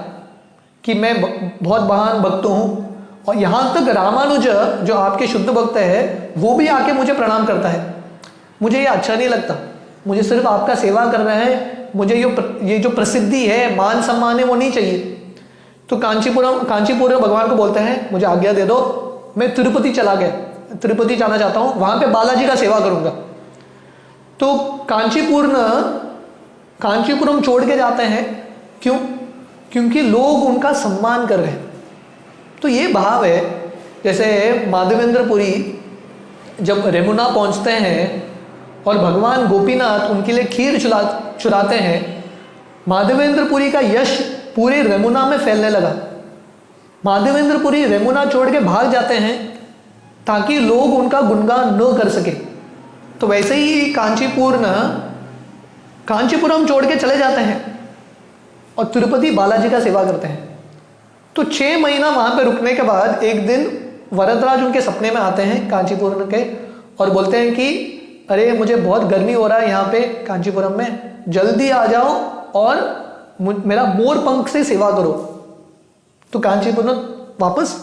कि मैं बहुत महान भक्त हूं, और यहां तक रामानुज जो आपके शुद्ध भक्त है वो भी आके मुझे प्रणाम करता है। मुझे ये अच्छा नहीं लगता, मुझे सिर्फ आपका सेवा करना है, मुझे ये जो प्रसिद्धि है, मान सम्मान है, वो नहीं चाहिए। तो कांचीपुर भगवान को बोलते हैं मुझे आज्ञा दे दो, मैं तिरुपति चला गया, तिरुपति जाना चाहता हूं, वहां पे बालाजी का सेवा करूंगा। तो कांचीपुरम छोड़ के जाते हैं, क्यों? क्योंकि लोग उनका सम्मान कर रहे हैं। तो ये भाव है, जैसे माधवेंद्रपुरी जब रेमुना पहुंचते हैं और भगवान गोपीनाथ उनके लिए खीर चुराते हैं, माधवेंद्रपुरी का यश पूरे रेमुना में फैलने लगा। माधवेंद्रपुरी रेमुना छोड़ के भाग जाते हैं ताकि लोग उनका गुणगान न कर सके। तो वैसे ही कांचीपुरम छोड़ के चले जाते हैं और तिरुपति बालाजी का सेवा करते हैं। तो 6 महीना वहां पे रुकने के बाद एक दिन वरदराज उनके सपने में आते हैं कांचीपुरम के, और बोलते हैं कि अरे मुझे बहुत गर्मी हो रहा है यहाँ पे कांचीपुरम में, जल्दी आ जाओ और मेरा मोर पंख से सेवा करो। तो वापस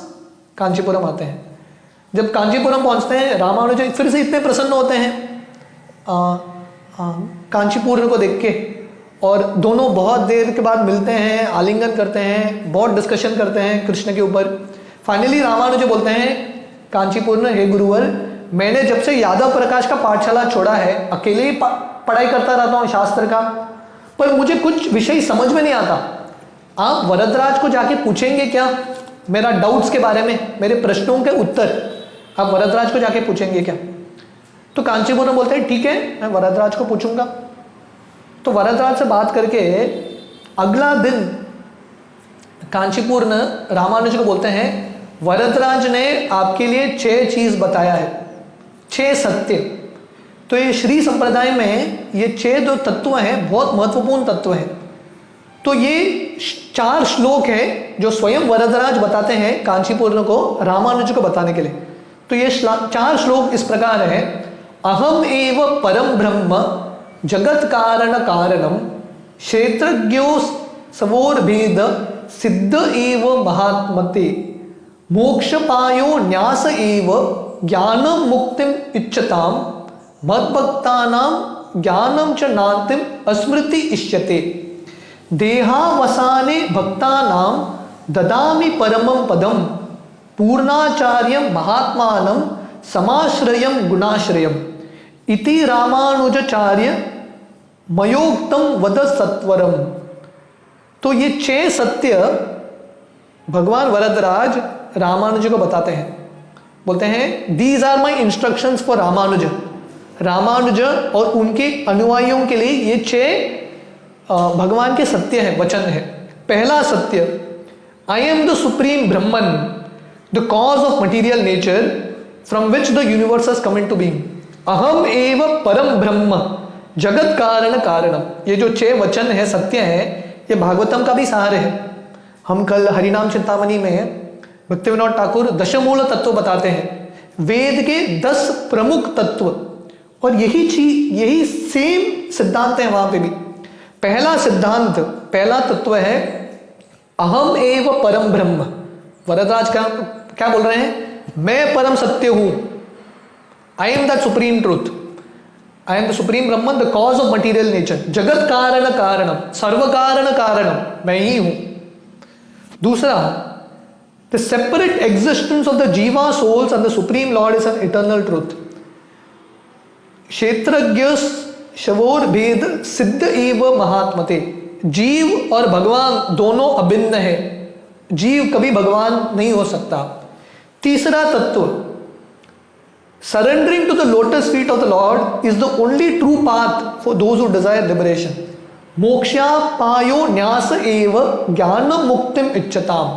कांचीपुरम आते हैं। जब कांचीपुरम पहुंचते हैं, रामानुज फिर से इतने प्रसन्न होते हैं कांचीपुरम को देख के, और दोनों बहुत देर के बाद मिलते हैं, आलिंगन करते हैं, बहुत डिस्कशन करते हैं कृष्ण के ऊपर। फाइनली रामानुज बोलते हैं कांचीपुरम हे गुरुवर, मैंने जब से यादव प्रकाश का पाठशाला छोड़ा है, अकेले ही पढ़ाई करता रहता हूँ शास्त्र का, पर मुझे कुछ विषय समझ में नहीं आता। आप वरदराज को जाके पूछेंगे क्या मेरा डाउट्स के बारे में, मेरे प्रश्नों के उत्तर आप वरदराज को जाके पूछेंगे क्या? तो कांचीपुरम बोलते हैं ठीक है, मैं वरदराज को पूछूंगा। तो वरदराज से बात करके अगला दिन कांचीपुरम रामानुज को बोलते हैं वरदराज ने आपके लिए 6 चीज बताया है, 6 सत्य। तो ये श्री संप्रदाय में ये 6 जो तत्व हैं बहुत महत्वपूर्ण तत्व हैं। तो ये 4 श्लोक है जो स्वयं वरदराज बताते हैं कांचीपुरम को रामानुज को बताने के लिए। तो ये 4 श्लोक इस प्रकार है। अहम एव परम ब्रह्म जगत कारण कारणम क्षेत्रज्ञो सवोर्भेद सिद्ध एव महात्मते मोक्षपायो न्यास एव ज्ञानम मुक्तिम इच्छताम मद्भक्तानां ज्ञानम च नान्तिम अस्मृति इष्यते देहावसाने भक्तानां ददामि परमं पदम पूर्णाचार्यं महात्मानं समाश्रयं गुणाश्रयम् इति रामानुजाचार्य मयोक्तम वद सत्वरम। तो ये 6 सत्य भगवान वरदराज रामानुज को बताते हैं, बोलते हैं these are my instructions for Ramanuja. Ramanuja और उनके अनुयायियों के लिए ये 6 भगवान के सत्य है, वचन है। पहला सत्य, I am the supreme Brahman, the cause of material nature, from which the universe has come into being. अहम एव परम ब्रह्म जगत कारण कारणम। ये जो 6 वचन है, सत्य है, ये भागवतम का भी सार है। हम कल हरिनाम चिंतामणि में भक्तिविनोद ठाकुर दशमूल तत्व बताते हैं, वेद के 10 प्रमुख तत्व, और यही चीज, यही सेम सिद्धांत है वहां पे भी। पहला सिद्धांत, पहला तत्व है अहम एव परम ब्रह्म। वरदराज क्या बोल रहे हैं? मैं परम सत्य हूं, I am the supreme truth, I am the supreme Brahman, the cause of material nature, जगत कारण कारणम, सर्व कारण कारणम, मैं ही हूं। दूसरा, the separate existence of the jiva souls and the supreme lord is an eternal truth. क्षेत्रज्ञ शवोर भेद सिद्ध एव महात्मते। जीव और भगवान दोनों अभिन्न है, जीव कभी भगवान नहीं हो सकता। तीसरा तत्व, surrendering to the lotus feet of the Lord is the only true path for those who desire liberation. मोक्षा पायो न्यास एव ज्ञान मुक्तिम इच्छताम।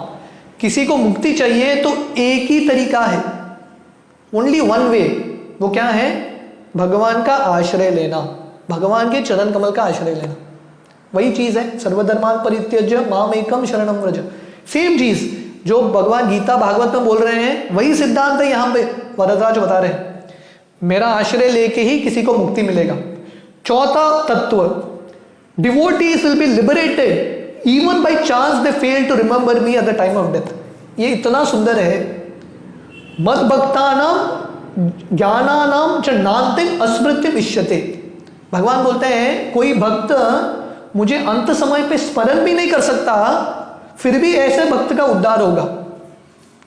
किसी को मुक्ति चाहिए तो एक ही तरीका है, ओनली वन वे। वो क्या है? भगवान का आश्रय लेना, भगवान के चरण कमल का आश्रय लेना। वही चीज है, सर्वधर्मान परित्यज्य माम एकम शरणम व्रज। सेम चीज जो भगवान गीता भागवत में बोल रहे हैं, वही सिद्धांत है यहां पे वरदराज बता रहे हैं। मेरा आश्रय लेके ही किसी को मुक्ति मिलेगा। चौथा तत्व, devotees will be liberated even by chance they fail to remember me at the time of death. ये इतना सुंदर है। मद भक्तानाम ज्ञानानाम च नान्तिम अस्मृत्यम इष्यते। भगवान बोलते हैं कोई भक्त मुझे अंत समय पे स्मरण भी नहीं कर सकता, फिर भी ऐसे भक्त का उद्धार होगा।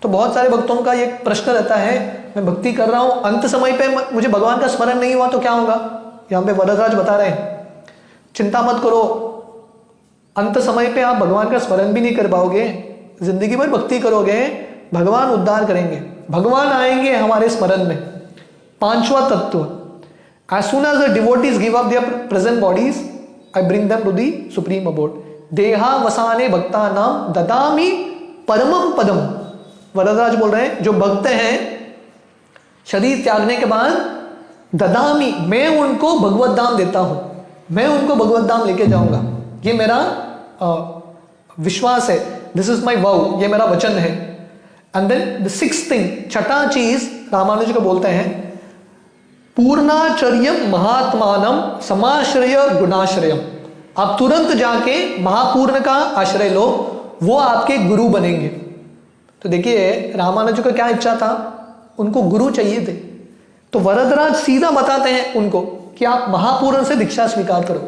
तो बहुत सारे भक्तों का ये प्रश्न रहता है, मैं भक्ति कर रहा हूं, अंत समय पे मुझे भगवान का स्मरण नहीं हुआ तो क्या होगा? यहां पे वरदराज बता रहे हैं, चिंता मत करो, अंत समय पे आप भगवान का स्मरण भी नहीं कर पाओगे, जिंदगी भर भक्ति करोगे, भगवान उद्धार करेंगे, भगवान आएंगे हमारे स्मरण में। पांचवा तत्व, as soon as the devotees give up their present bodies, I bring them to the supreme abode. देहा वसाने भक्ता नाम ददामी परमम पदम। वरदराज बोल रहे हैं जो भक्त हैं शरीर त्यागने के बाद ददामी, मैं उनको भगवत धाम देता हूं, मैं उनको भगवत धाम लेके जाऊंगा, ये मेरा विश्वास है, दिस इज माई वाउ, ये मेरा वचन है। And then the sixth thing, छठा चीज रामानुज को बोलते हैं पूर्णाचर्यम महात्मानम समाश्रय गुणाश्रयम। आप तुरंत जाके महापूर्ण का आश्रय लो, वो आपके गुरु बनेंगे। तो देखिए रामानुज का क्या इच्छा था, उनको गुरु चाहिए थे, तो वरदराज सीधा बताते हैं उनको कि आप महापूर्ण से दीक्षा स्वीकार करो।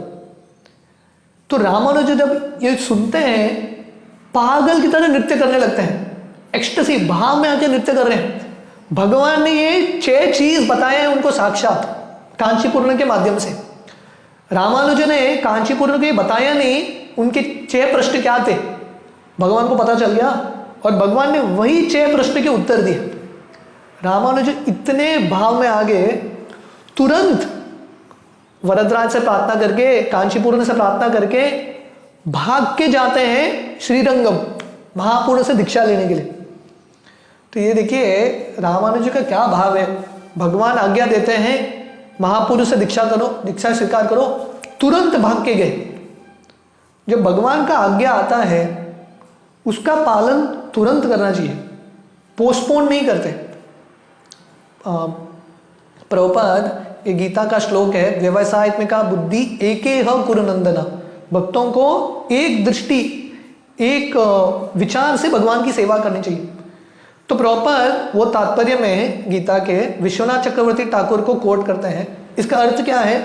तो रामानुज जब ये सुनते हैं पागल की तरह नृत्य करने लगते हैं, एक्सटेसी भाव में आके नृत्य कर रहे हैं। भगवान ने ये 6 चीज बताए हैं उनको साक्षात कांचीपुर्ण के माध्यम से। रामानुज ने कांचीपुर्ण को ये बताया नहीं, उनके 6 प्रश्न क्या थे भगवान को पता चल गया, और भगवान ने वही 6 प्रश्न के उत्तर दिए। रामानुज इतने भाव में आ गए, तुरंत वरदराज से प्रार्थना करके, कांचीपुर्ण से प्रार्थना करके भाग के जाते हैं श्रीरंगम महापूर्ण से दीक्षा लेने के लिए। तो ये देखिए रामानुज का क्या भाव है, भगवान आज्ञा देते हैं महापुरुष से दीक्षा करो, दीक्षा स्वीकार करो, तुरंत भाग के गए। जब भगवान का आज्ञा आता है उसका पालन तुरंत करना चाहिए, पोस्टपोन नहीं करते। प्रभुपाद, ये गीता का श्लोक है, व्यवसायत्मिका बुद्धि एकेह कुरुनंदना। भक्तों को एक दृष्टि, एक विचार से भगवान की सेवा करनी चाहिए। तो प्रॉपर वो तात्पर्य में गीता के विश्वनाथ चक्रवर्ती ठाकुर को कोट करते हैं। इसका अर्थ क्या है?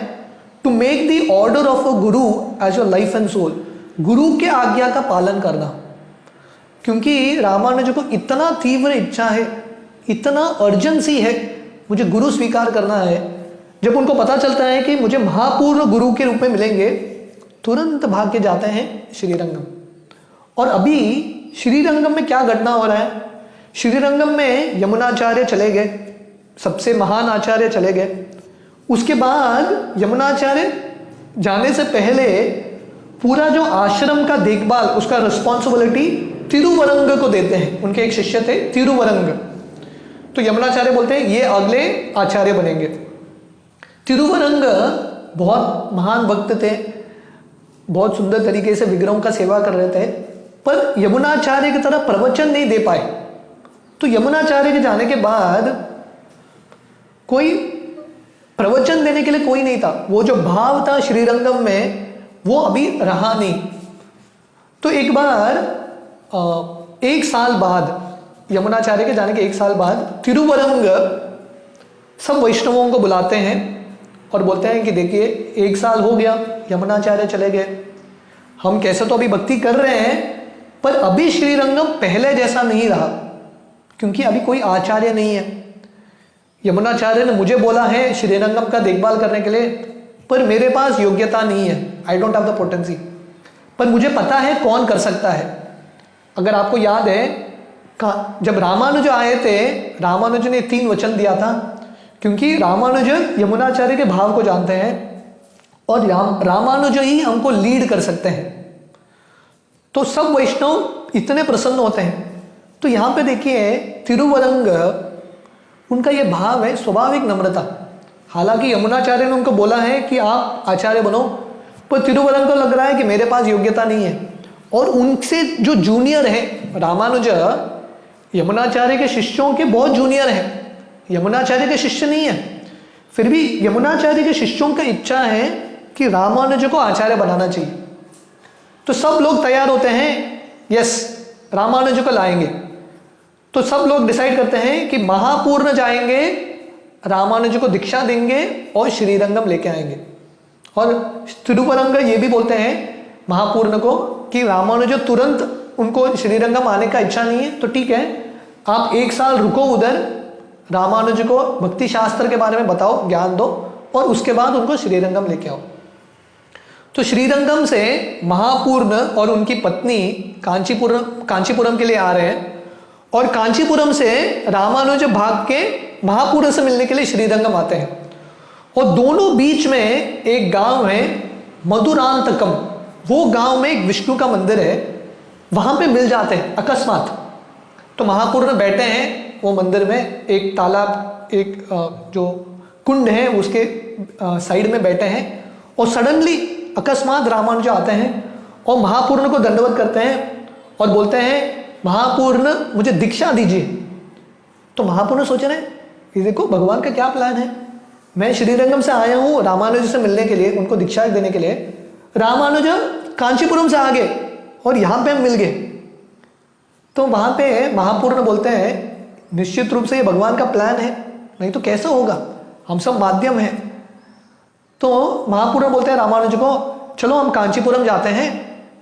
To make the order of a guru as your life and soul. गुरु के आज्ञा का पालन करना, क्योंकि रामानुज को इतना तीव्र इच्छा है, इतना अर्जेंसी है, मुझे गुरु स्वीकार करना है। जब उनको पता चलता है कि मुझे महापूर्ण गुरु के रूप में मिलेंगे, तुरंत भाग के जाते हैं श्रीरंगम। और अभी श्रीरंगम में क्या घटना हो रहा है? श्रीरंगम में यमुनाचार्य चले गए, सबसे महान आचार्य चले गए। उसके बाद यमुनाचार्य जाने से पहले पूरा जो आश्रम का देखभाल, उसका रिस्पॉन्सिबिलिटी तिरुवरंग को देते हैं। उनके एक शिष्य थे तिरुवरंग। तो यमुनाचार्य बोलते हैं ये अगले आचार्य बनेंगे। तिरुवरंग बहुत महान भक्त थे, बहुत सुंदर तरीके से विग्रहों का सेवा कर रहे थे, पर यमुनाचार्य की तरह प्रवचन नहीं दे पाए। तो यमुनाचार्य के जाने के बाद कोई प्रवचन देने के लिए कोई नहीं था। वो जो भाव था श्रीरंगम में वो अभी रहा नहीं। तो एक बार 1 साल बाद, यमुनाचार्य के जाने के 1 साल बाद, तिरुवरंग सब वैष्णवों को बुलाते हैं और बोलते हैं कि देखिए 1 साल हो गया, यमुनाचार्य चले गए, हम कैसे तो अभी भक्ति कर रहे हैं, पर अभी श्रीरंगम पहले जैसा नहीं रहा, क्योंकि अभी कोई आचार्य नहीं है। यमुनाचार्य ने मुझे बोला है श्रीरंगम का देखभाल करने के लिए, पर मेरे पास योग्यता नहीं है, I don't have the potency. पर मुझे पता है कौन कर सकता है। अगर आपको याद है, जब रामानुज आए थे, रामानुज ने 3 वचन दिया था, क्योंकि रामानुज यमुनाचार्य के भाव को जानते हैं और रामानुज ही हमको लीड कर सकते हैं। तो सब वैष्णव इतने प्रसन्न होते हैं। तो यहाँ पे देखिए तिरुवरंग, उनका ये भाव है स्वाभाविक नम्रता। हालांकि यमुनाचार्य ने उनको बोला है कि आप आचार्य बनो, पर तिरुवरंग को लग रहा है कि मेरे पास योग्यता नहीं है। और उनसे जो जूनियर है, रामानुज यमुनाचार्य के शिष्यों के बहुत जूनियर है, यमुनाचार्य के शिष्य नहीं है, फिर भी यमुनाचार्य के शिष्यों का इच्छा है कि रामानुज को आचार्य बनाना चाहिए। तो सब लोग तैयार होते हैं, यस रामानुज को लाएंगे। तो सब लोग डिसाइड करते हैं कि महापूर्ण जाएंगे, रामानुज को दीक्षा देंगे और श्रीरंगम लेके आएंगे। और तिरुवरंग ये भी बोलते हैं महापूर्ण को कि रामानुज तुरंत उनको श्रीरंगम आने का इच्छा नहीं है, तो ठीक है आप 1 साल रुको उधर, रामानुज को भक्ति शास्त्र के बारे में बताओ, ज्ञान दो, और उसके बाद उनको श्रीरंगम लेके आओ। तो श्रीरंगम से महापूर्ण और उनकी पत्नी कांचीपुरम के लिए आ रहे हैं, और कांचीपुरम से रामानुज भाग के महापूर्ण से मिलने के लिए श्रीरंगम आते हैं। और दोनों बीच में एक गांव है मधुरांतकम, वो गांव में एक विष्णु का मंदिर है, वहां पे मिल जाते हैं अकस्मात। तो महापूर्ण बैठे हैं वो मंदिर में, एक तालाब, एक जो कुंड है उसके साइड में बैठे हैं, और सडनली अकस्मात रामानुज आते हैं और महापूर्ण को दंडवत करते हैं और बोलते हैं महापूर्ण मुझे दीक्षा दीजिए। तो महापूर्ण सोच रहे हैं ये देखो भगवान का क्या प्लान है, मैं श्रीरंगम से आया हूँ रामानुज से मिलने के लिए, उनको दीक्षा देने के लिए, रामानुज कांचीपुरम से आ गए और यहाँ पे हम मिल गए। तो वहाँ पे महापूर्ण बोलते हैं निश्चित रूप से ये भगवान का प्लान है, नहीं तो कैसे होगा, हम सब माध्यम हैं। तो महापूर्ण बोलते हैं रामानुज को चलो हम कांचीपुरम जाते हैं,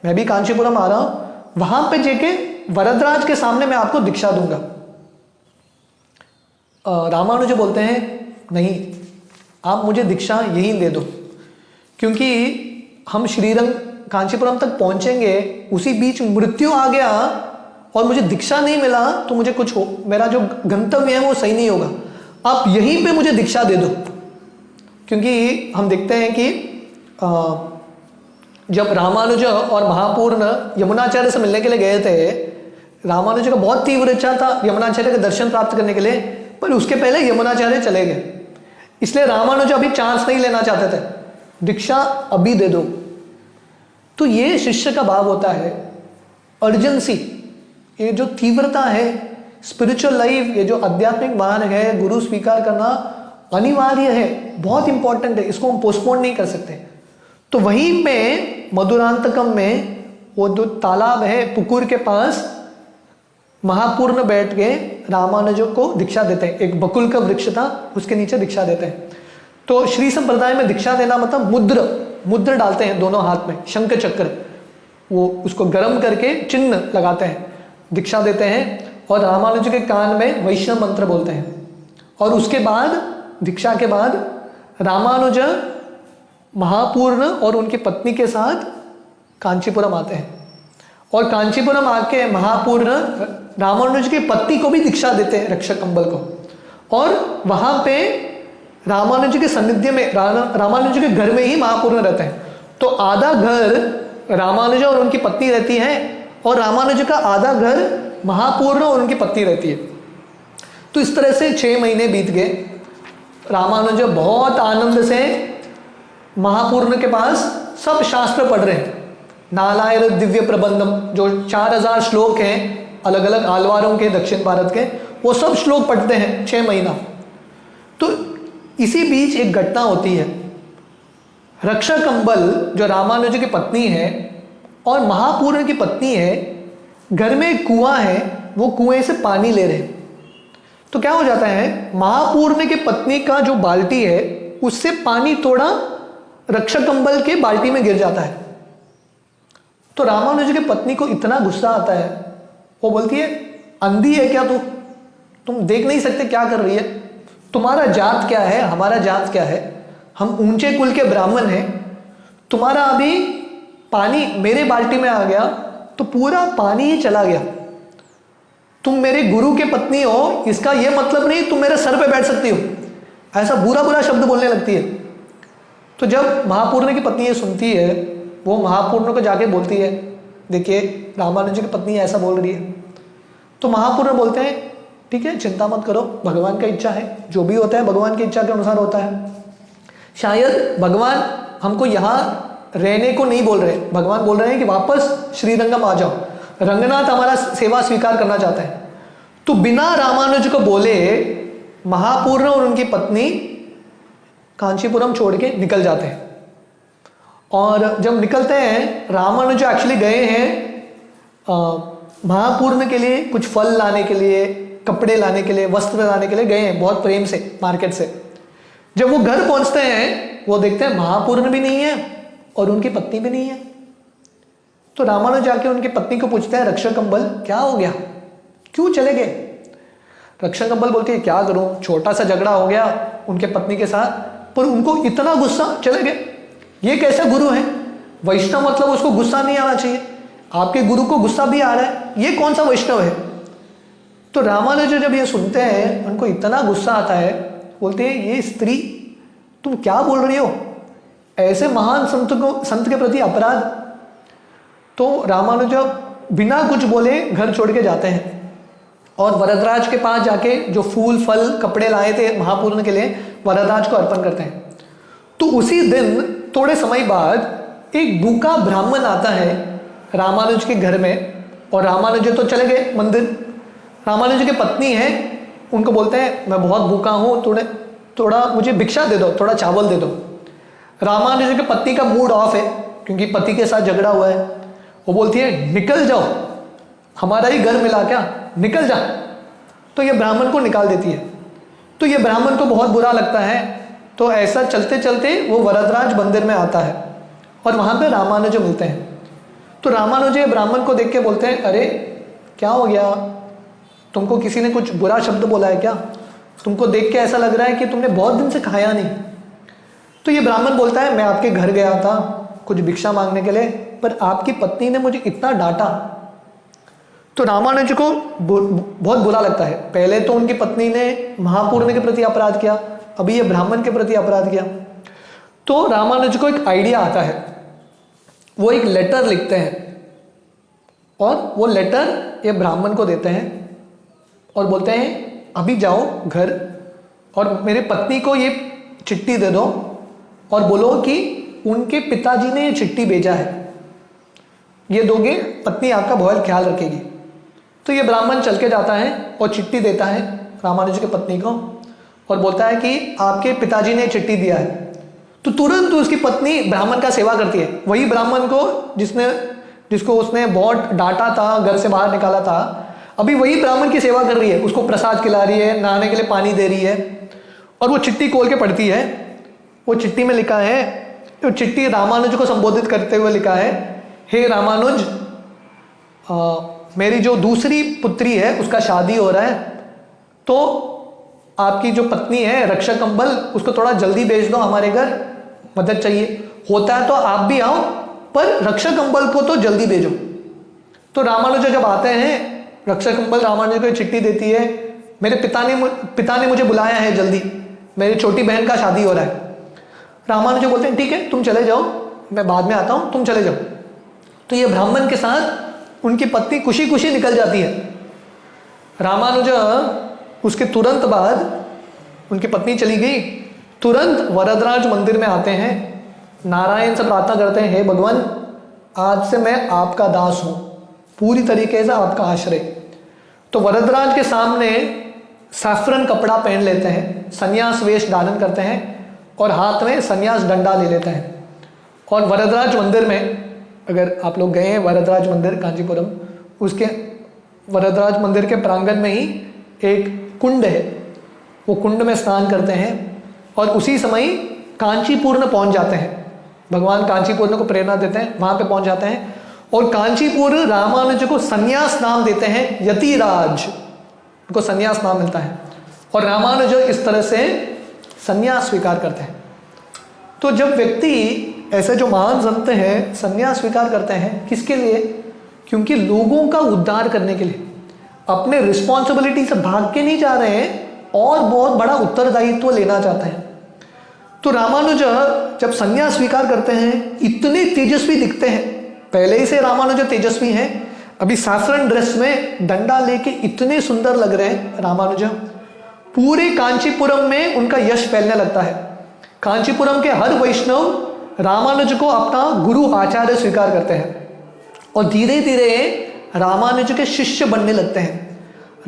मैं भी कांचीपुरम आ रहा हूँ, वहाँ पे जाके वरदराज के सामने मैं आपको दीक्षा दूंगा। रामानुज बोलते हैं नहीं, आप मुझे दीक्षा यहीं दे दो, क्योंकि हम श्रीरंग कांचीपुरम तक पहुंचेंगे, उसी बीच मृत्यु आ गया और मुझे दीक्षा नहीं मिला तो मुझे कुछ हो, मेरा जो गंतव्य है वो सही नहीं होगा, आप यहीं पे मुझे दीक्षा दे दो। क्योंकि हम देखते हैं कि जब रामानुज और महापूर्ण यमुनाचार्य से मिलने के लिए गए थे, रामानुज का बहुत तीव्र इच्छा था यमुनाचार्य के दर्शन प्राप्त करने के लिए, पर उसके पहले यमुनाचार्य चले गए, इसलिए रामानुज अभी चांस नहीं लेना चाहते थे, दीक्षा अभी दे दो। तो ये शिष्य का भाव होता है, अर्जेंसी, ये जो तीव्रता है, स्पिरिचुअल लाइफ, ये जो आध्यात्मिक मार्ग है, गुरु स्वीकार करना अनिवार्य है, बहुत इंपॉर्टेंट है, इसको हम पोस्टपोन नहीं कर सकते। तो वहीं पे मधुरांतकम में वो जो तालाब है पुकुर के पास, महापूर्ण बैठ के रामानुज को दीक्षा देते हैं, एक बकुल का वृक्ष था उसके नीचे दीक्षा देते हैं। तो श्री संप्रदाय में दीक्षा देना मतलब मुद्र डालते हैं दोनों हाथ में, शंख चक्र, वो उसको गर्म करके चिन्ह लगाते हैं, दीक्षा देते हैं, और रामानुज के कान में वैष्णव मंत्र बोलते हैं। और उसके बाद दीक्षा के बाद रामानुज महापूर्ण और उनकी पत्नी के साथ कांचीपुरम आते हैं, और कांचीपुरम आके महापूर्ण रामानुज की पत्नी को भी दीक्षा देते हैं, रक्षक कंबल को। और वहां पे रामानुज के सानिध्य में, रामानुज के घर में ही महापूर्ण रहते हैं। तो आधा घर रामानुज और उनकी पत्नी रहती है, और रामानुज का आधा घर महापूर्ण और उनकी पत्नी रहती है। तो इस तरह से 6 महीने बीत गए। रामानुज बहुत आनंद से महापूर्ण के पास सब शास्त्र पढ़ रहे हैं। नालायर दिव्य प्रबंधम, जो 4000 श्लोक हैं अलग अलग आलवारों के, दक्षिण भारत के, वो सब श्लोक पढ़ते हैं 6 महीना। तो इसी बीच एक घटना होती है। रक्षाकंबल जो रामानुज की पत्नी है और महापूर्ण की पत्नी है, घर में एक कुआं है, वो कुएं से पानी ले रहे हैं। तो क्या हो जाता है, महापूर्ण की पत्नी का जो बाल्टी है उससे पानी थोड़ा रक्षाकंबल के बाल्टी में गिर जाता है। तो रामानुज की पत्नी को इतना गुस्सा आता है, वो बोलती है अंधी है क्या तुम देख नहीं सकते क्या कर रही है? तुम्हारा जात क्या है, हमारा जात क्या है? हम ऊंचे कुल के ब्राह्मण हैं। तुम्हारा अभी पानी मेरे बाल्टी में आ गया तो पूरा पानी ही चला गया। तुम मेरे गुरु के पत्नी हो, इसका यह मतलब नहीं तुम मेरे सर पे बैठ सकती हो। ऐसा बुरा बुरा शब्द बोलने लगती है। तो जब महापूर्ण की पत्नी ये सुनती है, वो महापूर्ण को जाके बोलती है, देखिए रामानुज की पत्नी ऐसा बोल रही है। तो महापूर्ण बोलते हैं ठीक है, चिंता मत करो, भगवान का इच्छा है, जो भी होता है भगवान की इच्छा के अनुसार होता है। शायद भगवान हमको यहाँ रहने को नहीं बोल रहे, भगवान बोल रहे हैं कि वापस श्रीरंगम आ जाओ, रंगनाथ हमारा सेवा स्वीकार करना चाहते हैं। तो बिना रामानुज को बोले महापूर्ण और उनकी पत्नी कांचीपुरम छोड़ के निकल जाते हैं। और जब निकलते हैं, रामानुज एक्चुअली गए हैं महापूर्ण के लिए कुछ फल लाने के लिए, कपड़े लाने के लिए, वस्त्र लाने के लिए गए हैं बहुत प्रेम से मार्केट से। जब वो घर पहुंचते हैं, वो देखते हैं महापूर्ण भी नहीं है और उनकी पत्नी भी नहीं है। तो रामानुज जाके उनकी पत्नी को पूछते हैं, रक्षाकंबल क्या हो गया, क्यों चले गए? रक्षाकंबल बोलती है क्या करूं, छोटा सा झगड़ा हो गया उनके पत्नी के साथ, पर उनको इतना गुस्सा, चले गए। ये कैसा गुरु है? वैष्णव मतलब उसको गुस्सा नहीं आना चाहिए, आपके गुरु को गुस्सा भी आ रहा है, ये कौन सा वैष्णव है? तो रामानुज जब ये सुनते हैं, उनको इतना गुस्सा आता है, बोलते हैं ये स्त्री तुम क्या बोल रही हो, ऐसे महान संत के प्रति अपराध। तो रामानुज बिना कुछ बोले घर छोड़ के जाते हैं और वरदराज के पास जाके जो फूल फल कपड़े लाए थे महापूर्ण के लिए, वरदराज को अर्पण करते हैं। तो उसी दिन थोड़े समय बाद एक भूखा ब्राह्मण आता है रामानुज के घर में, और रामानुज तो चले गए मंदिर। रामानुज की पत्नी है, उनको बोलते हैं मैं बहुत भूखा हूँ, थोड़ा मुझे भिक्षा दे दो, थोड़ा चावल दे दो। रामानुज की पत्नी का मूड ऑफ है क्योंकि पति के साथ झगड़ा हुआ है। वो बोलती है निकल जाओ, हमारा ही घर मिला क्या, निकल जा। तो ये ब्राह्मण को निकाल देती है। तो ये ब्राह्मण को बहुत बुरा लगता है। तो ऐसा चलते चलते वो वरदराज मंदिर में आता है और वहाँ पे रामानुज मिलते हैं। तो रामानुज ब्राह्मण को देख के बोलते हैं अरे क्या हो गया, तुमको किसी ने कुछ बुरा शब्द बोला है क्या? तुमको देख के ऐसा लग रहा है कि तुमने बहुत दिन से खाया नहीं। तो ये ब्राह्मण बोलता है मैं आपके घर गया था कुछ भिक्षा मांगने के लिए, पर आपकी पत्नी ने मुझे इतना डांटा। तो रामानुज को बहुत बुरा लगता है। पहले तो उनकी पत्नी ने महापूर्ण के प्रति अपराध किया, अभी ये ब्राह्मण के प्रति अपराध किया। तो रामानुज को एक आइडिया आता है, वो एक लेटर लिखते हैं और वो लेटर ये ब्राह्मण को देते हैं और बोलते हैं अभी जाओ घर और मेरे पत्नी को ये चिट्ठी दे दो और बोलो कि उनके पिताजी ने ये चिट्ठी भेजा है, ये दोगे, पत्नी आपका बहुत ख्याल रखेगी। तो ये ब्राह्मण चल के जाता है और चिट्ठी देता है रामानुज की पत्नी को और बोलता है कि आपके पिताजी ने चिट्ठी दिया है। तो तुरंत उसकी पत्नी ब्राह्मण का सेवा करती है। वही ब्राह्मण को जिसको उसने बहुत डांटा था, घर से बाहर निकाला था, अभी वही ब्राह्मण की सेवा कर रही है, उसको प्रसाद खिला रही है, नहाने के लिए पानी दे रही है। और वो चिट्ठी खोल के पढ़ती है। वो चिट्ठी में लिखा है, तो चिट्ठी रामानुज को संबोधित करते हुए लिखा है, हे रामानुज, मेरी जो दूसरी पुत्री है उसका शादी हो रहा है, तो आपकी जो पत्नी है रक्षाकंबल, उसको थोड़ा जल्दी भेज दो हमारे घर, मदद चाहिए। होता है तो आप भी आओ, पर रक्षाकंबल को तो जल्दी भेजो। तो रामानुज जब आते हैं, रक्षाकंबल रामानुज को चिट्ठी देती है, मेरे पिता ने मुझे बुलाया है जल्दी, मेरी छोटी बहन का शादी हो रहा है। रामानुज बोलते हैं ठीक है तुम चले जाओ, मैं बाद में आता हूँ, तुम चले जाओ। तो ये ब्राह्मण के साथ उनकी पत्नी खुशी खुशी निकल जाती है। रामानुज उसके तुरंत बाद उनकी पत्नी चली गई, तुरंत वरदराज मंदिर में आते हैं, नारायण से प्रार्थना करते हैं, हे भगवान आज से मैं आपका दास हूँ, पूरी तरीके से आपका आश्रय। तो वरदराज के सामने सैफरन कपड़ा पहन लेते हैं, संन्यास वेश धारण करते हैं और हाथ में संन्यास डंडा ले लेते हैं। और वरदराज मंदिर में, अगर आप लोग गए हैं वरदराज मंदिर कांचीपुरम, उसके वरदराज मंदिर के प्रांगण में ही एक कुंड है, वो कुंड में स्नान करते हैं और उसी समय कांचीपुरम पहुंच जाते हैं। भगवान कांचीपुरम को प्रेरणा देते हैं, वहां पे पहुंच जाते हैं और कांचीपुर रामानुज को संन्यास नाम देते हैं, यतिराज को संन्यास नाम मिलता है और रामानुज इस तरह से संन्यास स्वीकार करते हैं। तो जब व्यक्ति ऐसे जो महान संत हैं संन्यास स्वीकार करते हैं, किसके लिए? क्योंकि लोगों का उद्धार करने के लिए, अपने रिस्पॉन्सिबिलिटी से भाग के नहीं जा रहे हैं और बहुत बड़ा उत्तरदायित्व लेना चाहते हैं। तो रामानुज जब संन्यास स्वीकार करते हैं, इतने तेजस्वी दिखते हैं, पहले ही से रामानुज तेजस्वी हैं, अभी सैफरन ड्रेस में डंडा लेके इतने सुंदर लग रहे हैं रामानुज। पूरे कांचीपुरम में उनका यश फैलने लगता है। कांचीपुरम के हर वैष्णव रामानुज को अपना गुरु आचार्य स्वीकार करते हैं और धीरे धीरे रामानुज के शिष्य बनने लगते हैं।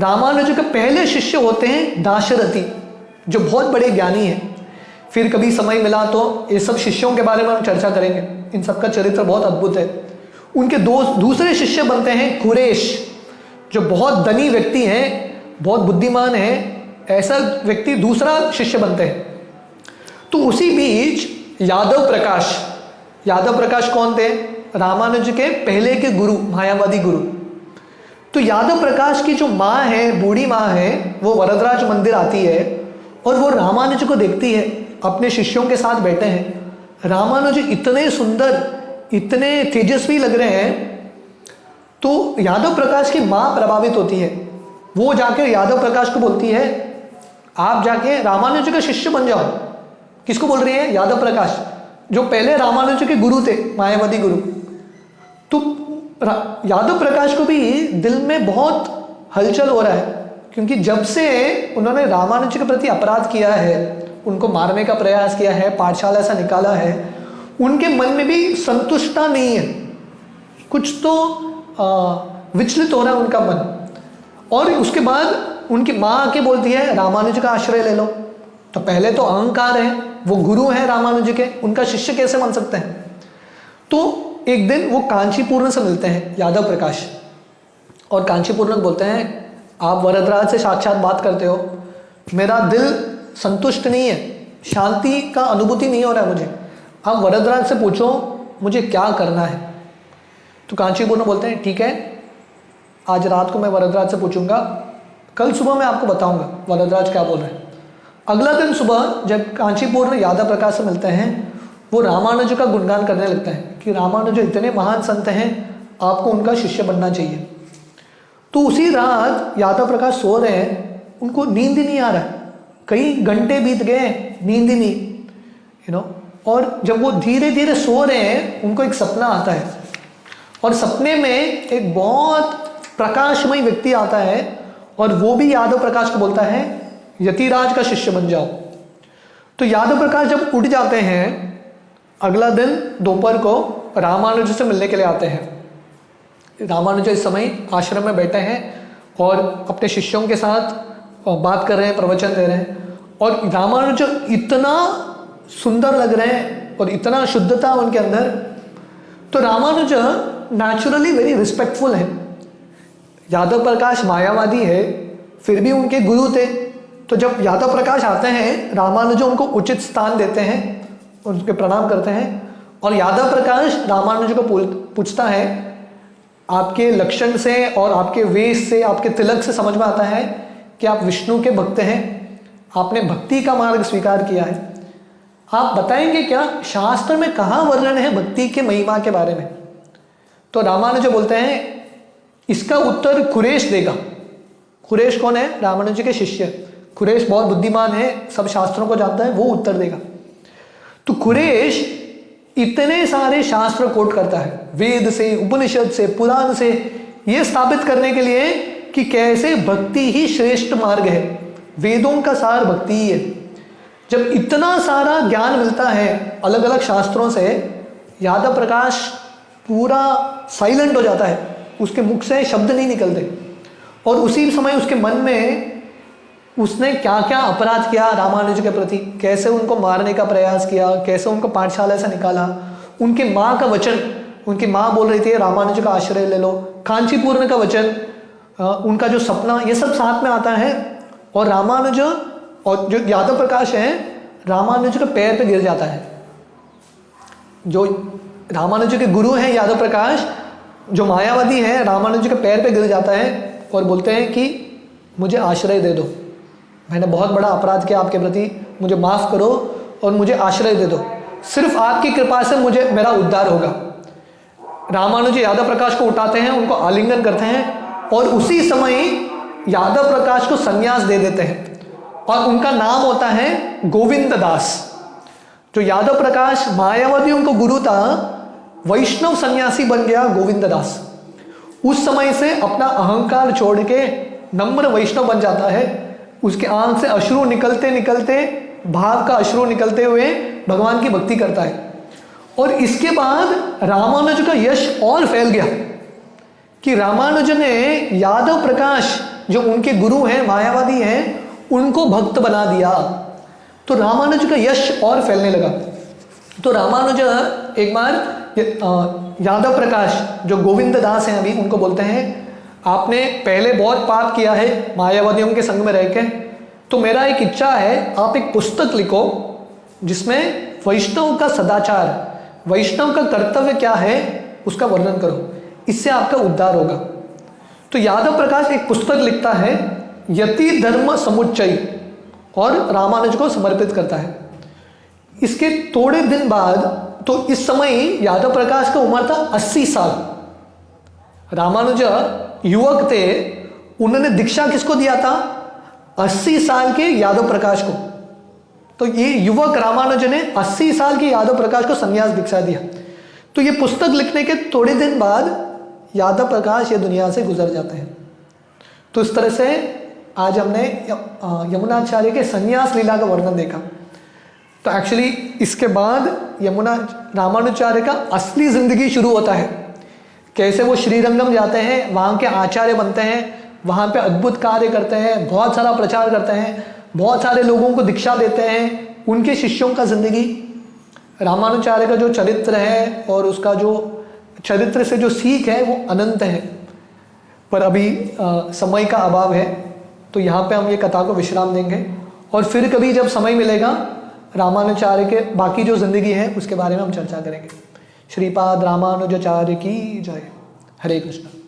रामानुज के पहले शिष्य होते हैं दाशरथी, जो बहुत बड़े ज्ञानी हैं। फिर कभी समय मिला तो ये सब शिष्यों के बारे में हम चर्चा करेंगे, इन सबका चरित्र बहुत अद्भुत है। उनके दूसरे शिष्य बनते हैं कुरेश, जो बहुत धनी व्यक्ति हैं, बहुत बुद्धिमान हैं, ऐसा व्यक्ति दूसरा शिष्य बनते हैं। तो उसी बीच यादव प्रकाश कौन थे? रामानुज के पहले के गुरु, मायावादी गुरु। तो यादव प्रकाश की जो माँ है, बूढ़ी माँ है, वो वरदराज मंदिर आती है और वो रामानुज को देखती है, अपने शिष्यों के साथ बैठे हैं। रामानुज इतने सुंदर, इतने तेजस्वी लग रहे हैं, तो यादव प्रकाश की माँ प्रभावित होती है। वो जाके यादव प्रकाश को बोलती है, आप जाके रामानुज का शिष्य बन जाओ। किसको बोल रही है? यादव प्रकाश, जो पहले रामानुज के गुरु थे, मायावादी गुरु। तो यादव प्रकाश को भी दिल में बहुत हलचल हो रहा है, क्योंकि जब से उन्होंने रामानुज के प्रति अपराध किया है, उनको मारने का प्रयास किया है, पाठशाला से निकाला है, उनके मन में भी संतुष्टता नहीं है, कुछ तो विचलित हो रहा है उनका मन। और उसके बाद उनकी माँ आके बोलती है रामानुज का आश्रय ले लो। तो पहले तो अहंकार है, वो गुरु हैं रामानुज के, उनका शिष्य कैसे बन सकते हैं? तो एक दिन वो कांचीपुरम से मिलते हैं यादव प्रकाश, और कांचीपुरम बोलते हैं, आप वरदराज से साक्षात बात करते हो, मेरा दिल संतुष्ट नहीं है, शांति का अनुभूति नहीं हो रहा है मुझे, आप वरदराज से पूछो मुझे क्या करना है। तो कांचीपुरम बोलते हैं, ठीक है, आज रात को मैं वरदराज से पूछूंगा, कल सुबह मैं आपको बताऊंगा वरदराज क्या बोल रहे हैं। अगला दिन सुबह जब कांचीपुरम यादव प्रकाश से मिलते हैं, वो रामानुज का गुणगान करने लगता है कि रामानुज इतने महान संत हैं, आपको उनका शिष्य बनना चाहिए। तो उसी रात यादव प्रकाश सो रहे हैं, उनको नींद ही नहीं आ रहा है, कई घंटे बीत गए, नींद ही नहीं, और जब वो धीरे धीरे सो रहे हैं, उनको एक सपना आता है और सपने में एक बहुत प्रकाशमय व्यक्ति आता है और वो भी यादव प्रकाश को बोलता है, यतिराज का शिष्य बन जाओ। तो यादव प्रकाश जब उठ जाते हैं, अगला दिन दोपहर को रामानुज से मिलने के लिए आते हैं। रामानुज इस समय आश्रम में बैठे हैं और अपने शिष्यों के साथ बात कर रहे हैं, प्रवचन दे रहे हैं, और रामानुज इतना सुंदर लग रहे हैं और इतना शुद्धता उनके अंदर। तो रामानुज नेचुरली वेरी रिस्पेक्टफुल है। यादव प्रकाश मायावादी है, फिर भी उनके गुरु थे। तो जब यादव प्रकाश आते हैं, रामानुज उनको उचित स्थान देते हैं, उनके प्रणाम करते हैं, और यादव प्रकाश रामानुज को पूछता है, आपके लक्षण से और आपके वेश से, आपके तिलक से समझ में आता है कि आप विष्णु के भक्त हैं, आपने भक्ति का मार्ग स्वीकार किया है। आप बताएंगे क्या, शास्त्र में कहाँ वर्णन है भक्ति के महिमा के बारे में? तो रामानुज बोलते हैं, इसका उत्तर कुरेश देगा। कुरेश कौन है? रामानुज के शिष्य। कुरेश बहुत बुद्धिमान है, सब शास्त्रों को जानता है, वो उत्तर देगा। तो कुरेश इतने सारे शास्त्र कोट करता है, वेद से, उपनिषद से, पुराण से, ये स्थापित करने के लिए कि कैसे भक्ति ही श्रेष्ठ मार्ग है। वेदों का सार भक्ति ही है। जब इतना सारा ज्ञान मिलता है अलग अलग शास्त्रों से, यादव प्रकाश पूरा साइलेंट हो जाता है, उसके मुख से शब्द नहीं निकलते। और उसी समय उसके मन में उसने क्या क्या अपराध किया रामानुज के प्रति, कैसे उनको मारने का प्रयास किया, कैसे उनको पाठशाला से निकाला, उनकी माँ का वचन, उनकी माँ बोल रही थी रामानुज का आश्रय ले लो, कांचीपुरम का वचन, उनका जो सपना, ये सब साथ में आता है। और रामानुज और जो यादव प्रकाश है रामानुज के पैर पे गिर जाता है। जो रामानुज के गुरु हैं यादव प्रकाश, जो मायावादी हैं, रामानुज के पैर पे गिर जाता है और बोलते हैं कि मुझे आश्रय दे दो, मैंने बहुत बड़ा अपराध किया आपके प्रति, मुझे माफ़ करो और मुझे आश्रय दे दो, सिर्फ आपकी कृपा से मुझे मेरा उद्धार होगा। रामानुज यादव प्रकाश को उठाते हैं, उनको आलिंगन करते हैं और उसी समय यादव प्रकाश को संन्यास दे देते हैं और उनका नाम होता है गोविंद दास। जो यादव प्रकाश मायावादियों का गुरु था, वैष्णव सन्यासी बन गया गोविंद दास। उस समय से अपना अहंकार छोड़ के नम्र वैष्णव बन जाता है। उसके आंख से अश्रु निकलते निकलते, भाव का अश्रु निकलते हुए भगवान की भक्ति करता है। और इसके बाद रामानुज का यश और फैल गया कि रामानुज ने यादव प्रकाश जो उनके गुरु हैं, मायावादी हैं, उनको भक्त बना दिया। तो रामानुज का यश और फैलने लगा। तो रामानुज एक बार यादव प्रकाश जो गोविंद दास हैं अभी, उनको बोलते हैं आपने पहले बहुत पाप किया है मायावादियों के संग में रह के, तो मेरा एक इच्छा है आप एक पुस्तक लिखो जिसमें वैष्णव का सदाचार, वैष्णव का कर्तव्य क्या है उसका वर्णन करो, इससे आपका उद्धार होगा। तो यादव प्रकाश एक पुस्तक लिखता है यति धर्म समुच्चय और रामानुज को समर्पित करता है। इसके थोड़े दिन बाद, तो इस समय यादव प्रकाश का उम्र था 80 साल। रामानुज युवक थे, उन्होंने दीक्षा किसको दिया था? 80 साल के यादव प्रकाश को। तो ये युवक रामानुज ने 80 साल के यादव प्रकाश को संन्यास दीक्षा दिया। तो ये पुस्तक लिखने के थोड़े दिन बाद यादव प्रकाश ये दुनिया से गुजर जाते हैं। तो इस तरह से आज हमने यमुनाचार्य के संन्यास लीला का वर्णन देखा। तो एक्चुअली इसके बाद रामानुजाचार्य का असली जिंदगी शुरू होता है। कैसे वो श्रीरंगम जाते हैं, वहाँ के आचार्य बनते हैं, वहाँ पे अद्भुत कार्य करते हैं, बहुत सारा प्रचार करते हैं, बहुत सारे लोगों को दीक्षा देते हैं। उनके शिष्यों का जिंदगी, रामानुजाचार्य का जो चरित्र है और उसका जो चरित्र से जो सीख है वो अनंत है। पर अभी समय का अभाव है, तो यहाँ पे हम ये कथा को विश्राम देंगे और फिर कभी जब समय मिलेगा रामानुजाचार्य के बाकी जो जिंदगी है उसके बारे में हम चर्चा करेंगे। श्रीपाद रामानुजाचार्य की जय। हरे कृष्ण।